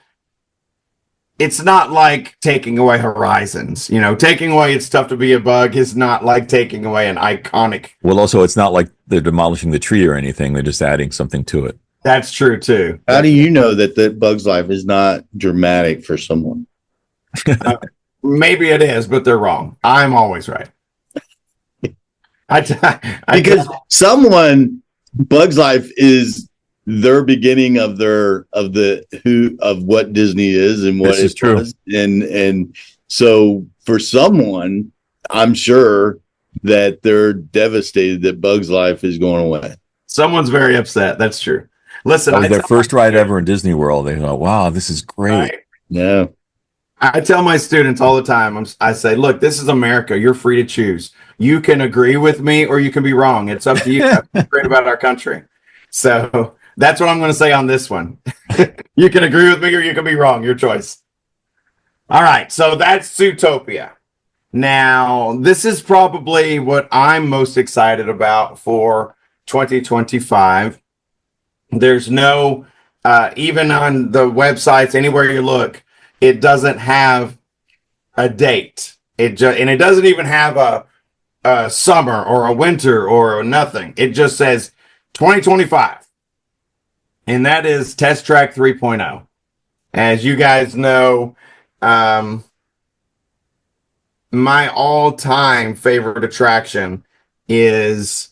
It's not like taking away Horizons. Taking away It's Tough to Be a Bug is not like taking away an iconic. Well, also, it's not like they're demolishing the tree or anything. They're just adding something to it. That's true too. How do you know that the Bug's Life is not dramatic for someone? Maybe it is, but they're wrong. I'm always right. Because Bug's Life is their beginning of what Disney is and what This is it true. was. And so for someone, I'm sure that they're devastated that Bug's Life is going away. Someone's very upset. That's true. Listen, That was their first ride ever in Disney World. They thought, wow, this is great. Right. Yeah. I tell my students all the time, I say, look, this is America. You're free to choose. You can agree with me or you can be wrong. It's up to you. That's what's great about our country. So that's what I'm going to say on this one. You can agree with me or you can be wrong. Your choice. All right. So that's Zootopia. Now, this is probably what I'm most excited about for 2025. There's no, even on the websites, anywhere you look, it doesn't have a date. And it doesn't even have a summer or a winter or nothing. It just says 2025. And that is Test Track 3.0. As you guys know, my all-time favorite attraction is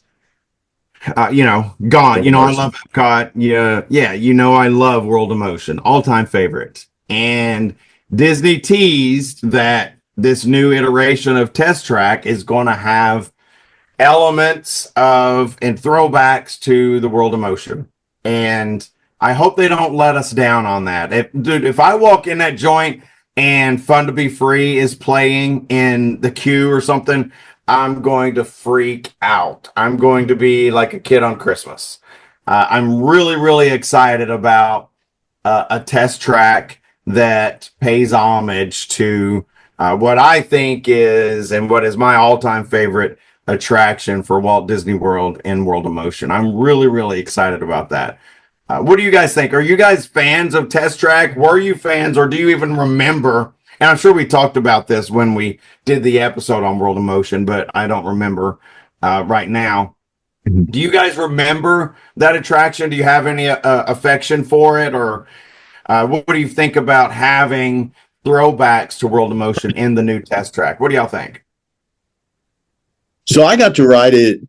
Gone. I love Epcot. Yeah. I love World of Motion. All-time favorite. And Disney teased that this new iteration of Test Track is going to have elements of and throwbacks to the World of Motion. And I hope they don't let us down on that. If I walk in that joint and Fun to Be Free is playing in the queue or something, I'm going to freak out. I'm going to be like a kid on Christmas. I'm really, really excited about a Test Track that pays homage to what I think is and what is my all-time favorite attraction for Walt Disney World and World of Motion. I'm really, really excited about that. What do you guys think? Are you guys fans of Test Track? Were you fans, or do you even remember? And I'm sure we talked about this when we did the episode on World of Motion, but I don't remember right now. Do you guys remember that attraction? Do you have any affection for it, or what do you think about having throwbacks to World of Motion in the new Test Track? What do y'all think? So I got to ride it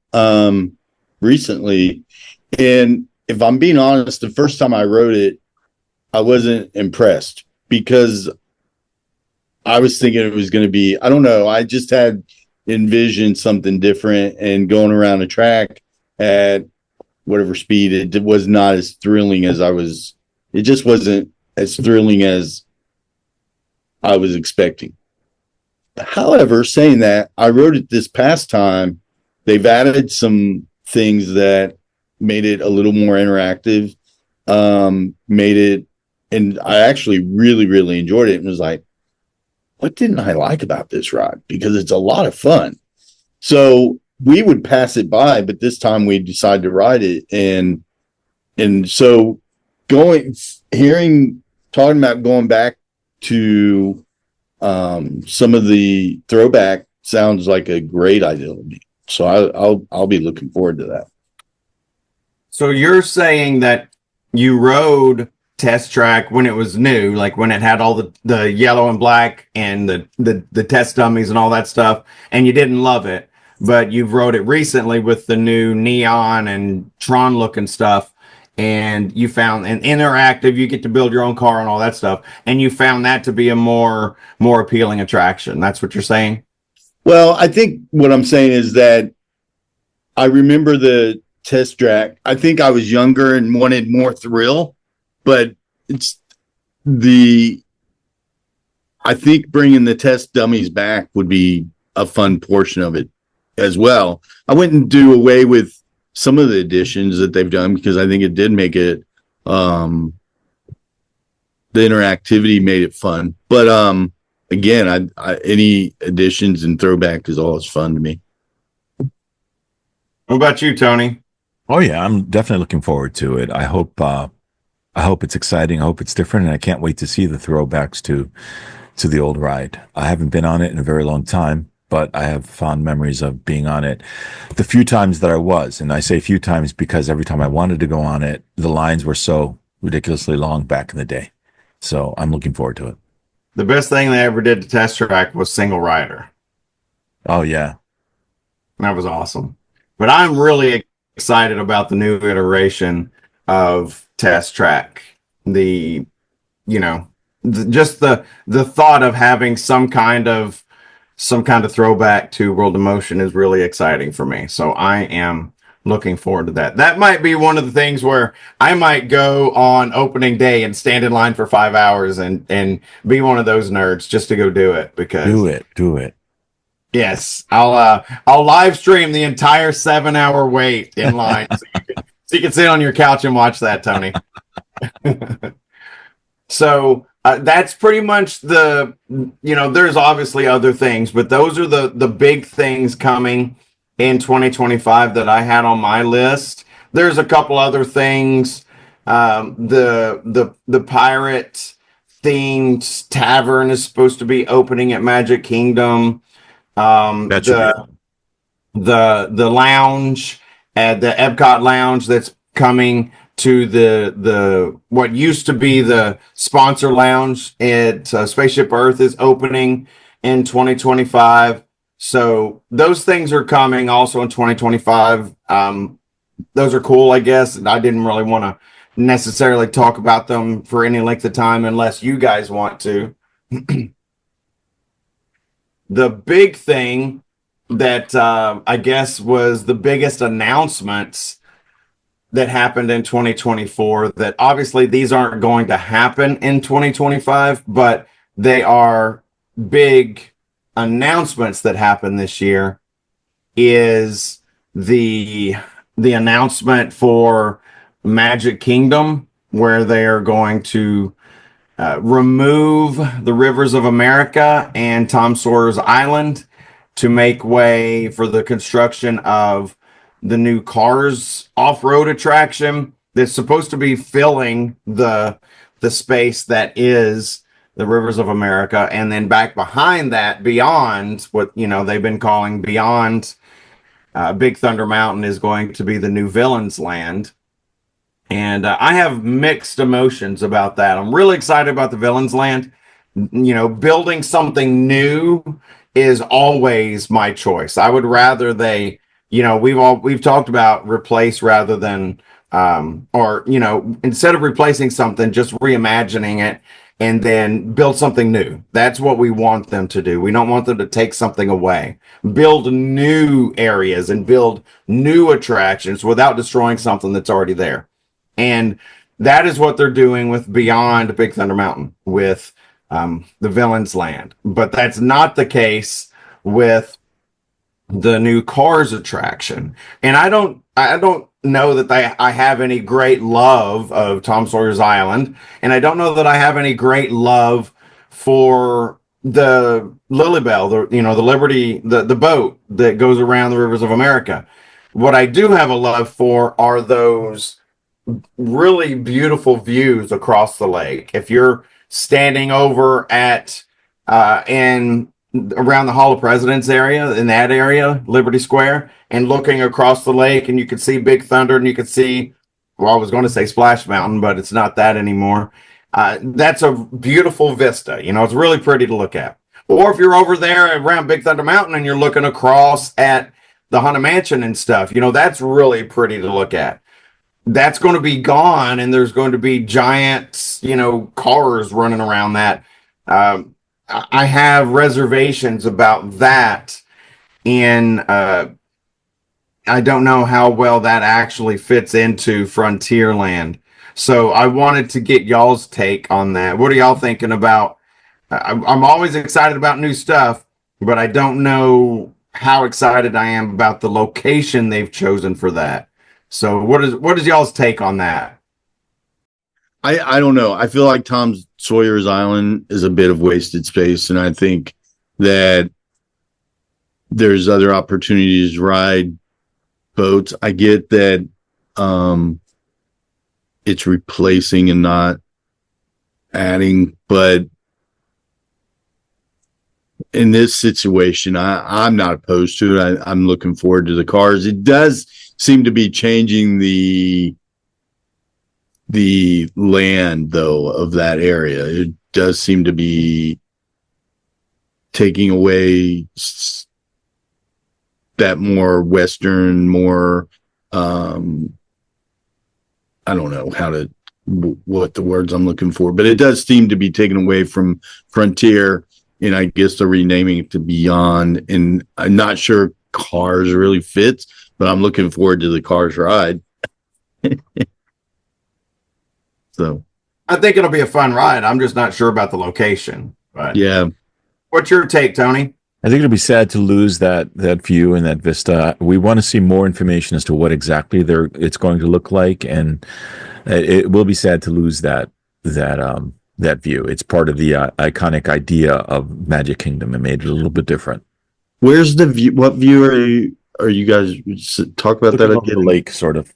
recently, and if I'm being honest, the first time I rode it, I wasn't impressed because I was thinking it was going to be, I don't know, I just had envisioned something different, and going around a track at whatever speed, it was not as thrilling as it just wasn't as thrilling as I was expecting. However, saying that, I rode it this past time. They've added some things that made it a little more interactive, made it, and I actually really, really enjoyed it and was like, what didn't I like about this ride? Because it's a lot of fun. So we would pass it by, but this time we decided to ride it. And so talking about going back to some of the throwback sounds like a great idea to me. So I'll be looking forward to that. So you're saying that you rode Test Track when it was new, like when it had all the yellow and black and the test dummies and all that stuff, and you didn't love it, but you've rode it recently with the new neon and Tron looking stuff, and you found an interactive, you get to build your own car and all that stuff, and you found that to be a more appealing attraction. That's what you're saying? Well, I think what I'm saying is that I remember the Test Track. I think I was younger and wanted more thrill, but I think bringing the test dummies back would be a fun portion of it as well. I wouldn't do away with some of the additions that they've done because I think it did make it, the interactivity made it fun. But again, any additions and throwback is always fun to me. What about you, Tony? Oh yeah, I'm definitely looking forward to it. I hope it's exciting. I hope it's different, and I can't wait to see the throwbacks to the old ride. I haven't been on it in a very long time, but I have fond memories of being on it the few times that I was. And I say few times because every time I wanted to go on it, the lines were so ridiculously long back in the day. So I'm looking forward to it. The best thing they ever did to Test Track was single rider. Oh yeah. That was awesome. But I'm really excited about the new iteration of Test Track. Just the thought of having some kind of throwback to World of Motion is really exciting for me. So I am looking forward to that. That might be one of the things where I might go on opening day and stand in line for 5 hours and be one of those nerds just to go do it. Because do it. Yes, I'll live stream the entire 7-hour wait in line so you can sit on your couch and watch that, Tony. So that's pretty much there's obviously other things, but those are the big things coming in 2025 that I had on my list. There's a couple other things. The pirate themed tavern is supposed to be opening at Magic Kingdom. The lounge at the Epcot lounge that's coming to the what used to be the sponsor lounge at Spaceship Earth is opening in 2025. So those things are coming also in 2025. Those are cool, I guess. I didn't really want to necessarily talk about them for any length of time unless you guys want to. The big thing that I guess was the biggest announcements that happened in 2024, that obviously these aren't going to happen in 2025, but they are big announcements that happen this year, is the announcement for Magic Kingdom, where they are going to remove the Rivers of America and Tom Sawyer's Island to make way for the construction of the new Cars off-road attraction that's supposed to be filling the space that is the Rivers of America. And then back behind that, beyond what they've been calling beyond Big Thunder Mountain, is going to be the new Villains Land. And I have mixed emotions about that. I'm really excited about the Villains Land. Building something new is always my choice. I would rather they, we've talked about replace rather than, instead of replacing something, just reimagining it and then build something new. That's what we want them to do. We don't want them to take something away. Build new areas and build new attractions without destroying something that's already there. And that is what they're doing with Beyond Big Thunder Mountain, with the Villains Land. But that's not the case with the new Cars attraction. And I don't know that I have any great love of Tom Sawyer's Island, and I don't know that I have any great love for the Lilybell, the Liberty, the boat that goes around the rivers of America. What I do have a love for are those really beautiful views across the lake. If you're standing over at in around the Hall of Presidents area, in that area, Liberty Square, and looking across the lake, and you could see Big Thunder, and you could see, well, I was going to say Splash Mountain, but it's not that anymore. That's a beautiful vista. It's really pretty to look at. Or if you're over there around Big Thunder Mountain and you're looking across at the Haunted Mansion and stuff, that's really pretty to look at. That's going to be gone, and there's going to be giant, cars running around that. I have reservations about that, and I don't know how well that actually fits into Frontierland. So I wanted to get y'all's take on that. What are y'all thinking about? I'm always excited about new stuff, but I don't know how excited I am about the location they've chosen for that. So what is y'all's take on that? I don't know. I feel like Tom Sawyer's Island is a bit of wasted space, and I think that there's other opportunities to ride boats. I get that it's replacing and not adding, but in this situation, I'm not opposed to it. I'm looking forward to the cars. It does seem to be changing the land, though, of that area. It does seem to be taking away that more Western, more I don't know what the words I'm looking for, but it does seem to be taken away from Frontier, and I guess they're renaming it to Beyond, and I'm not sure Cars really fits, but I'm looking forward to the Cars ride. So I think it'll be a fun ride. I'm just not sure about the location. But yeah. What's your take, Tony? I think it'll be sad to lose that view and that vista. We want to see more information as to what exactly it's going to look like, and it will be sad to lose that view. It's part of the iconic idea of Magic Kingdom and made it a little bit different. Where's the view? What view are you guys talk about that again? The lake, sort of.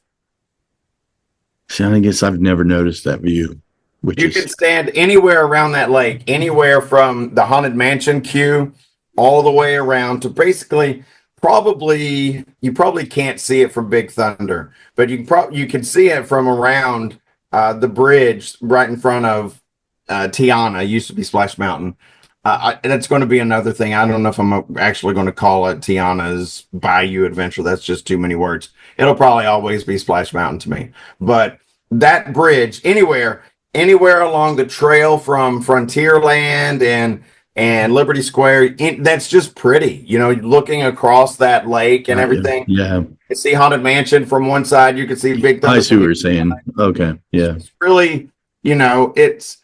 See, I guess I've never noticed that view. You can stand anywhere around that lake, anywhere from the Haunted Mansion queue all the way around to basically you probably can't see it from Big Thunder, but you can see it from around the bridge right in front of Tiana. It used to be Splash Mountain. That's going to be another thing. I don't know if I'm actually going to call it Tiana's Bayou Adventure. That's just too many words. It'll probably always be Splash Mountain to me. But that bridge, anywhere along the trail from Frontierland and Liberty Square, that's just pretty. Looking across that lake and everything. Yeah. You see Haunted Mansion from one side. You can see Big Thunder. I see what you're saying. Okay. Yeah. It's really, it's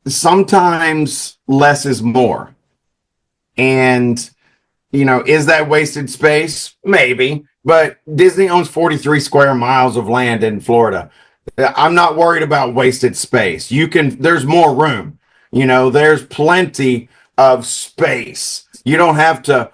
sometimes less is more. And, is that wasted space? Maybe. But Disney owns 43 square miles of land in Florida. I'm not worried about wasted space. There's more room. There's plenty of space. You don't have to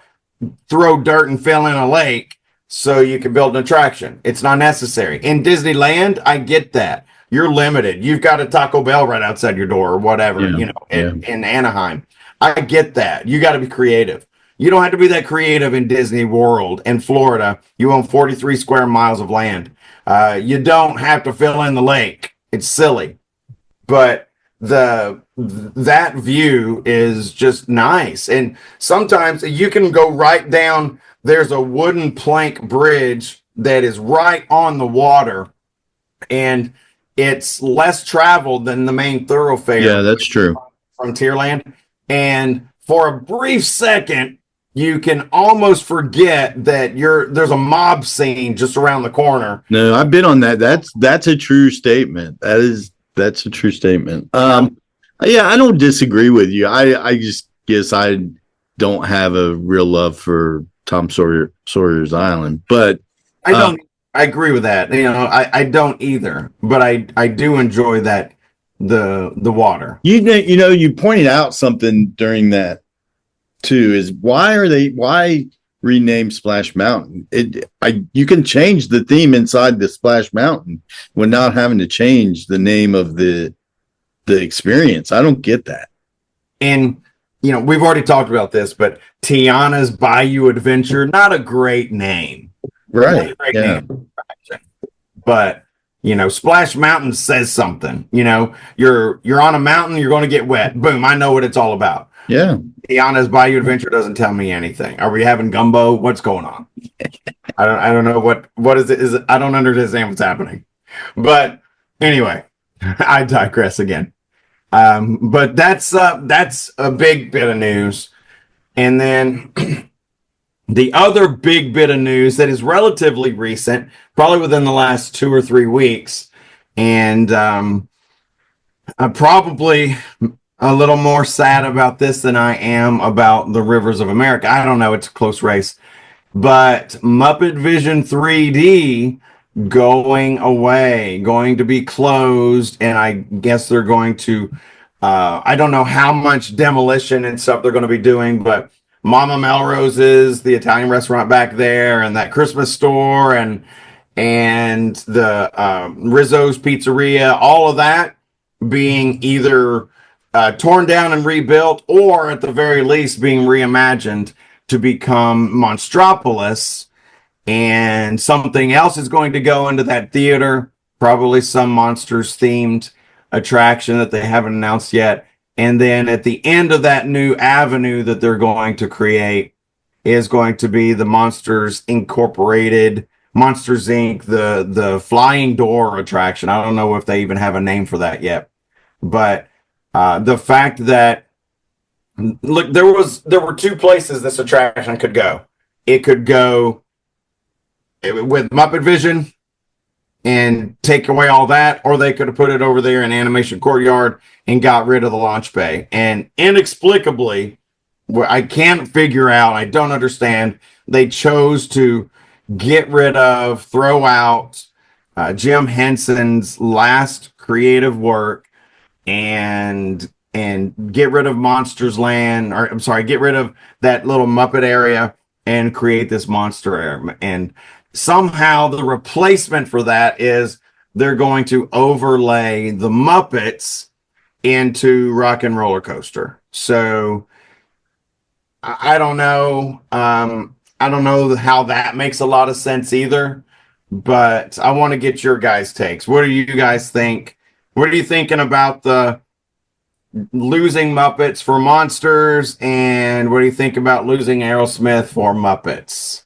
throw dirt and fill in a lake so you can build an attraction. It's not necessary. In Disneyland, I get that. You're limited. You've got a Taco Bell right outside your door or whatever, in Anaheim. I get that. You got to be creative. You don't have to be that creative in Disney World in Florida. You own 43 square miles of land. You don't have to fill in the lake. It's silly. But that view is just nice. And sometimes you can go right down. There's a wooden plank bridge that is right on the water, and it's less traveled than the main thoroughfare. Yeah, that's true. Frontierland. And for a brief second, you can almost forget that there's a mob scene just around the corner. No, I've been on that. That's a true statement. That's a true statement. Yeah, I don't disagree with you. I just guess I don't have a real love for Tom Sawyer's Island. But I don't. I agree with that. I don't either, but I do enjoy that the water. You pointed out something during that too. Is why rename Splash Mountain? You can change the theme inside the Splash Mountain without having to change the name of the experience. I don't get that. And we've already talked about this, but Tiana's Bayou Adventure, not a great name. Right. Yeah. Name. But Splash Mountain says something. You're on a mountain, you're going to get wet. Boom, I know what it's all about. Yeah. Tiana's Bayou Adventure doesn't tell me anything. Are we having gumbo? What's going on? I don't know what is it. I don't understand what's happening. But anyway, I digress again. But that's a big bit of news. And then the other big bit of news that is relatively recent, probably within the last 2 or 3 weeks, and I'm probably a little more sad about this than I am about the Rivers of America. I don't know, it's a close race. But Muppet Vision 3D going away, going to be closed, and I guess they're going to I don't know how much demolition and stuff they're going to be doing, but Mama Melrose's, the Italian restaurant back there, and that Christmas store, and the Rizzo's Pizzeria, all of that being either torn down and rebuilt, or at the very least being reimagined to become Monstropolis. And something else is going to go into that theater, probably some Monsters themed attraction that they haven't announced yet. And then at the end of that new avenue that they're going to create is going to be the Monsters Incorporated, Monsters Inc., the Flying Door attraction. I don't know if they even have a name for that yet. But the fact that, look, there were 2 places this attraction could go. It could go with Muppet Vision and take away all that, or they could have put it over there in Animation Courtyard and got rid of the launch bay. And inexplicably, I can't figure out, I don't understand, they chose to throw out Jim Henson's last creative work and get rid of Monsters Land, or I'm sorry, get rid of that little Muppet area and create this monster area. And somehow the replacement for that is they're going to overlay the Muppets into Rock and Roller Coaster. So I don't know. I don't know how that makes a lot of sense either, but I want to get your guys' takes. What do you guys think? What are you thinking about the losing Muppets for Monsters, and what do you think about losing Aerosmith for Muppets?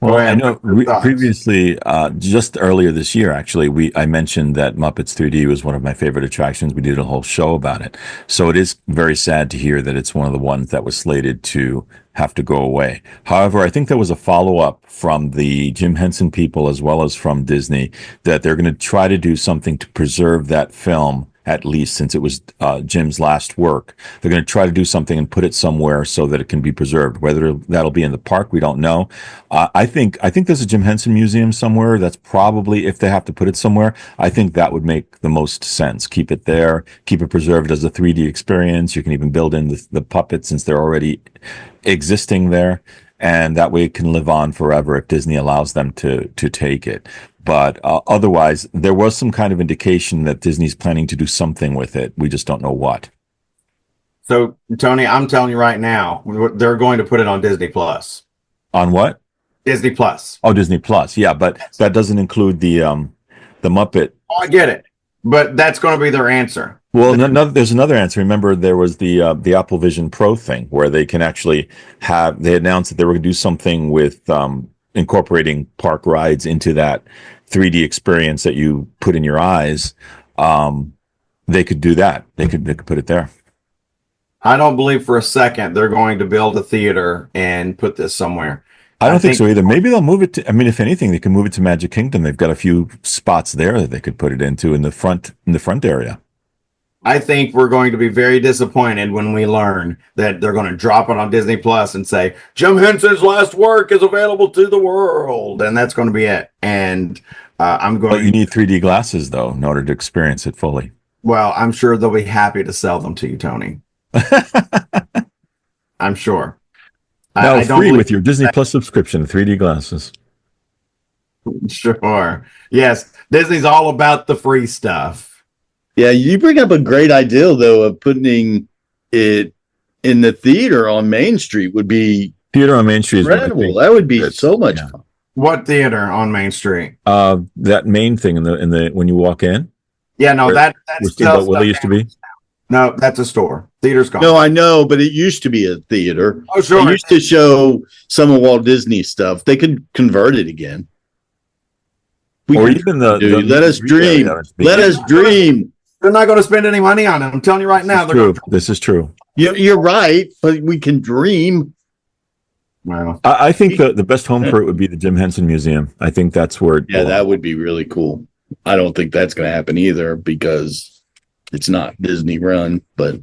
Well, I know previously, just earlier this year, actually, I mentioned that Muppets 3D was one of my favorite attractions. We did a whole show about it. So it is very sad to hear that it's one of the ones that was slated to have to go away. However, I think there was a follow-up from the Jim Henson people as well as from Disney that they're going to try to do something to preserve that film, at least since it was Jim's last work. They're going to try to do something and put it somewhere so that it can be preserved. Whether that'll be in the park, we don't know. I think there's a Jim Henson museum somewhere. That's probably, if they have to put it somewhere, I think that would make the most sense. Keep it there, keep it preserved as a 3D experience. You can even build in the puppets since they're already existing there. And that way it can live on forever if Disney allows them to take it. But otherwise, there was some kind of indication that Disney's planning to do something with it. We just don't know what. So, Tony, I'm telling you right now, they're going to put it on Disney Plus. On what? Disney Plus. Oh, Disney Plus. Yeah, but that doesn't include the Muppet. Oh, I get it. But that's going to be their answer. Well, there's another answer. Remember, there was the Apple Vision Pro thing where they can actually they announced that they were going to do something with incorporating park rides into that 3D experience that you put in your eyes. They could do that. They could put it there. I don't believe for a second they're going to build a theater and put this somewhere. I don't think so either. Maybe they'll move it to, I mean, if anything, they can move it to Magic Kingdom. They've got a few spots there that they could put it into in the front area. I think we're going to be very disappointed when we learn that they're going to drop it on Disney Plus and say Jim Henson's last work is available to the world, and that's going to be it. And I'm But going. you need 3D glasses though in order to experience it fully. Well, I'm sure they'll be happy to sell them to you, Tony. I'm sure. Now I don't free believe with your Disney Plus subscription, 3D glasses. Sure. Yes, Disney's all about the free stuff. Yeah, you bring up a great idea though of putting it in the theater on Main Street would be Theater on Main Street is incredible. That would be so much fun. What theater on Main Street? that main thing in the when you walk in. Yeah, no, Where- that's Where Steamboat Willie used to be. No, that's a store. Theater's gone. No, I know, but it used to be a theater. Oh, sure. They used to show some of Walt Disney stuff. They could convert it again. We Or can- even the dude, let us dream. Let us dream. They're not going to spend any money on it. I'm telling you right now. They're True. going This is true. You're right, but we can dream. well, I think the best home for it would be the Jim Henson Museum. I think that's where it Yeah, that would be really cool. I don't think that's going to happen either because it's not Disney run, but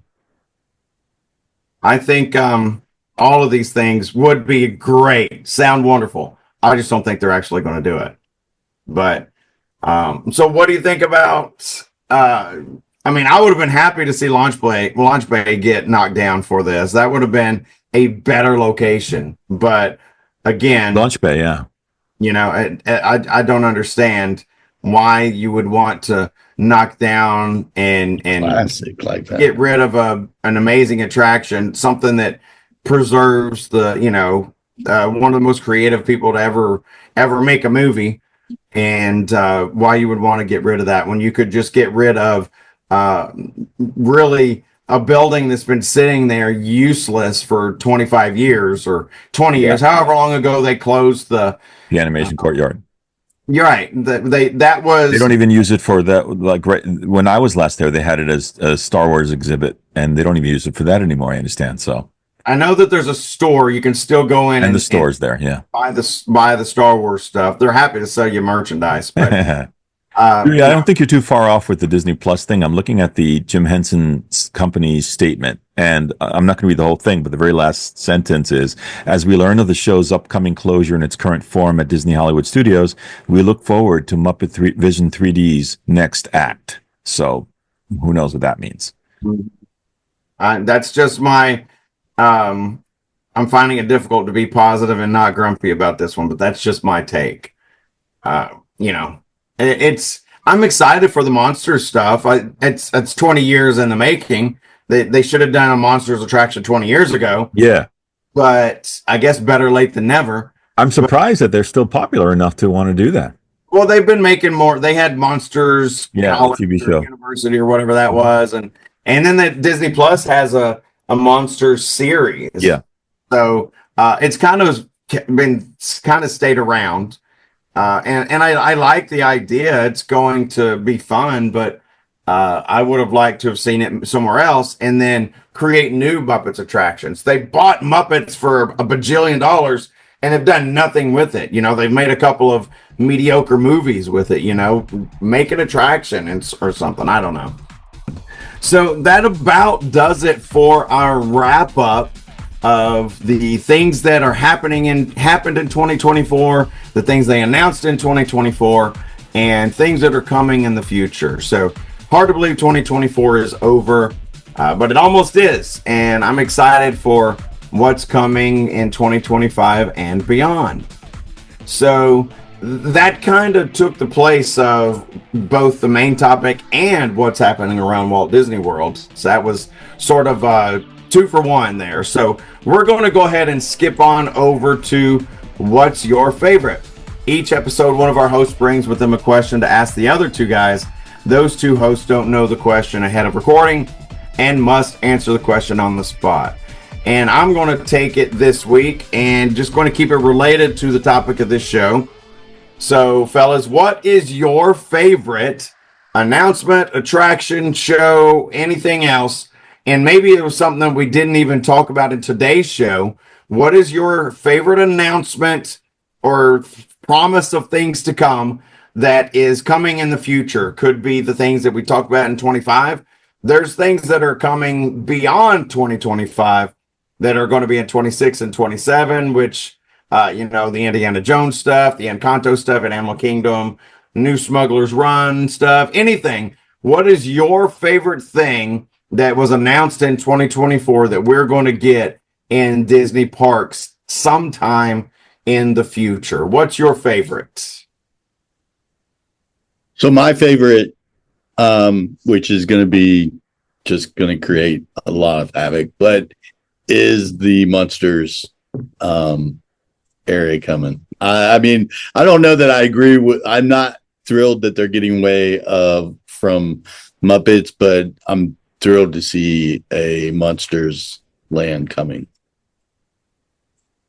I think all of these things would be great, sound wonderful. I just don't think they're actually going to do it. But so what do you think about? I mean, I would have been happy to see Launch Bay get knocked down for this. That would have been a better location. But again, Launch Bay. Yeah. you know, I don't understand why you would want to knock down and classic like that. get rid of an amazing attraction, something that preserves the, one of the most creative people to ever make a movie, and why you would want to get rid of that when you could just get rid of really a building that's been sitting there useless for 25 years or 20 years, however long ago they closed the Animation Courtyard. You're right. They don't even use it for that. Like right when I was last there, they had it as a Star Wars exhibit, and they don't even use it for that anymore. I understand. So I know that there's a store you can still go in and the store's there. Yeah. buy the Star Wars stuff. They're happy to sell you merchandise, but Yeah, I don't think you're too far off with the Disney Plus thing. I'm looking at the Jim Henson Company's statement, and I'm not going to read the whole thing, but the very last sentence is, as we learn of the show's upcoming closure in its current form at Disney Hollywood Studios, we look forward to Muppet Vision 3D's next act. So who knows what that means? that's just my. I'm finding it difficult to be positive and not grumpy about this one, but that's just my take. I'm excited for the Monsters stuff. It's 20 years in the making. They should have done a Monsters attraction 20 years ago, Yeah. but I guess better late than never. I'm surprised that they're still popular enough to want to do that. Well, they've been making more. They had Monsters, Yeah, College TV or show. University or whatever that was, and then that Disney Plus has a Monsters series. Yeah. So it's kind of stayed around, and I like the idea. It's going to be fun, but I would have liked to have seen it somewhere else and then create new Muppets attractions. They bought Muppets for a bajillion dollars and have done nothing with it. They've made a couple of mediocre movies with it. Make an attraction or something. I don't know. So that about does it for our wrap up of the things that are happened in 2024, the things they announced in 2024, and things that are coming in the future. So hard to believe 2024 is over, but it almost is, and I'm excited for what's coming in 2025 and beyond. So that kind of took the place of both the main topic and what's happening around Walt Disney World. So that was sort of 2 for 1 there. So we're going to go ahead and skip on over to what's your favorite. Each episode, one of our hosts brings with them a question to ask the other 2 guys. Those 2 hosts don't know the question ahead of recording and must answer the question on the spot. And I'm going to take it this week and just going to keep it related to the topic of this show. So, fellas, what is your favorite announcement, attraction, show, anything else? And maybe it was something that we didn't even talk about in today's show. What is your favorite announcement or promise of things to come that is coming in the future? Could be the things that we talked about in 25, there's things that are coming beyond 2025 that are going to be in 26 and 27, which, the Indiana Jones stuff, the Encanto stuff at Animal Kingdom, new Smuggler's Run stuff, anything. What is your favorite thing that was announced in 2024 that we're going to get in Disney parks sometime in the future? What's your favorite? So my favorite, which is going to be just going to create a lot of havoc, but is the Monsters area coming. I mean, I don't know that I agree with. I'm not thrilled that they're getting away from Muppets, but I'm thrilled to see a Monsters land coming.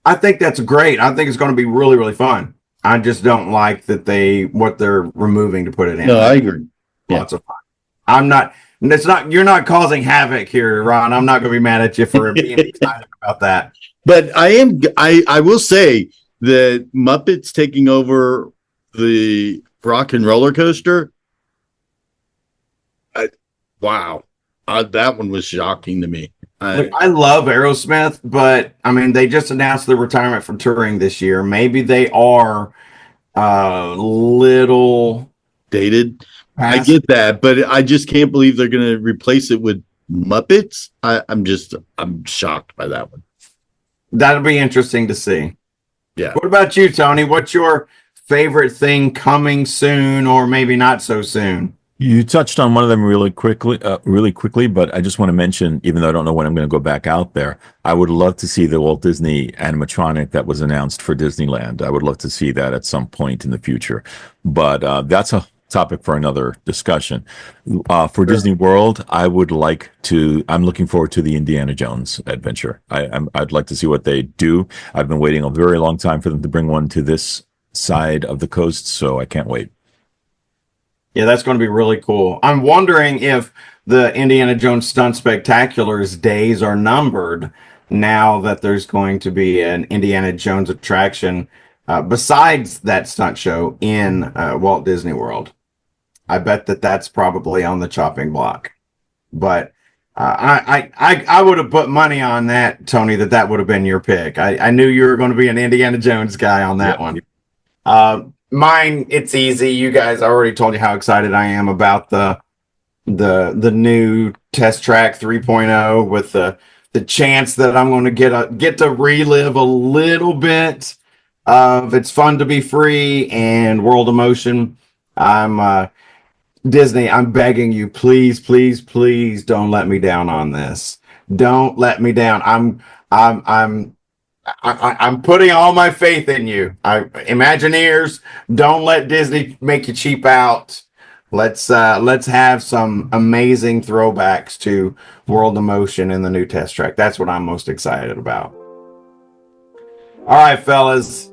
I think that's great. I think it's going to be really, really fun. I just don't like that what they're removing to put it in. No, I agree. Lots of fun. You're not causing havoc here, Ron. I'm not going to be mad at you for being excited about that. But I will say that Muppets taking over the Rock and Roller Coaster. Wow. That one was shocking to me. Look, I love Aerosmith, but I mean, they just announced their retirement from touring this year. Maybe they are little dated. I get that, but I just can't believe they're going to replace it with Muppets. I'm shocked by that one. That'll be interesting to see. Yeah. What about you, Tony? What's your favorite thing coming soon, or maybe not so soon? You touched on one of them really quickly, but I just want to mention, even though I don't know when I'm going to go back out there, I would love to see the Walt Disney animatronic that was announced for Disneyland. I would love to see that at some point in the future, but that's a topic for another discussion. For Disney World, I'm looking forward to the Indiana Jones adventure. I'd like to see what they do. I've been waiting a very long time for them to bring one to this side of the coast, so I can't wait. Yeah, that's going to be really cool. I'm wondering if the Indiana Jones Stunt Spectacular's days are numbered now that there's going to be an Indiana Jones attraction besides that stunt show in Walt Disney World. I bet that's probably on the chopping block. But I would have put money on that, Tony, that would have been your pick. I knew you were going to be an Indiana Jones guy on that one. Mine, it's easy. You guys, I already told you how excited I am about the new Test Track 3.0 with the chance that I'm going to get to relive a little bit of It's Fun to Be Free and World of Motion. I'm Disney, I'm begging you, please, please, please don't let me down on this. Don't let me down. I'm putting all my faith in you. Imagineers, don't let Disney make you cheap out. Let's have some amazing throwbacks to World of Motion in the new Test Track. That's what I'm most excited about. All right, fellas,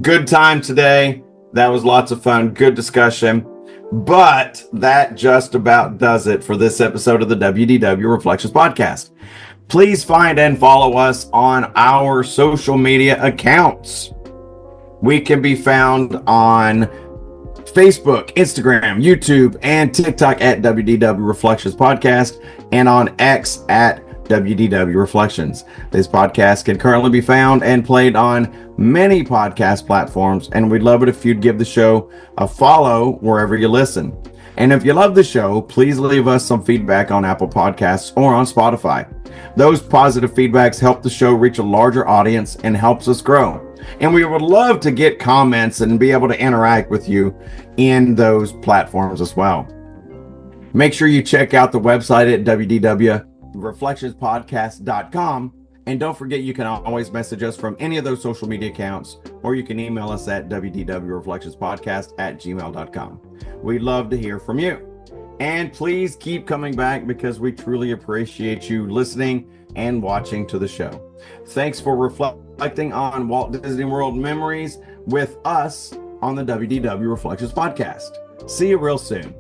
good time today. That was lots of fun. Good discussion. But that just about does it for this episode of the WDW Reflections Podcast. Please find and follow us on our social media accounts. We can be found on Facebook, Instagram, YouTube, and TikTok at WDW Reflections Podcast, and on X at WDW Reflections. This podcast can currently be found and played on many podcast platforms, and we'd love it if you'd give the show a follow wherever you listen. And if you love the show, please leave us some feedback on Apple Podcasts or on Spotify. Those positive feedbacks help the show reach a larger audience and helps us grow. And we would love to get comments and be able to interact with you in those platforms as well. Make sure you check out the website at www.reflectionspodcast.com. And don't forget, you can always message us from any of those social media accounts, or you can email us at wdwreflectionspodcast@gmail.com. We'd love to hear from you. And please keep coming back because we truly appreciate you listening and watching to the show. Thanks for reflecting on Walt Disney World memories with us on the WDW Reflections Podcast. See you real soon.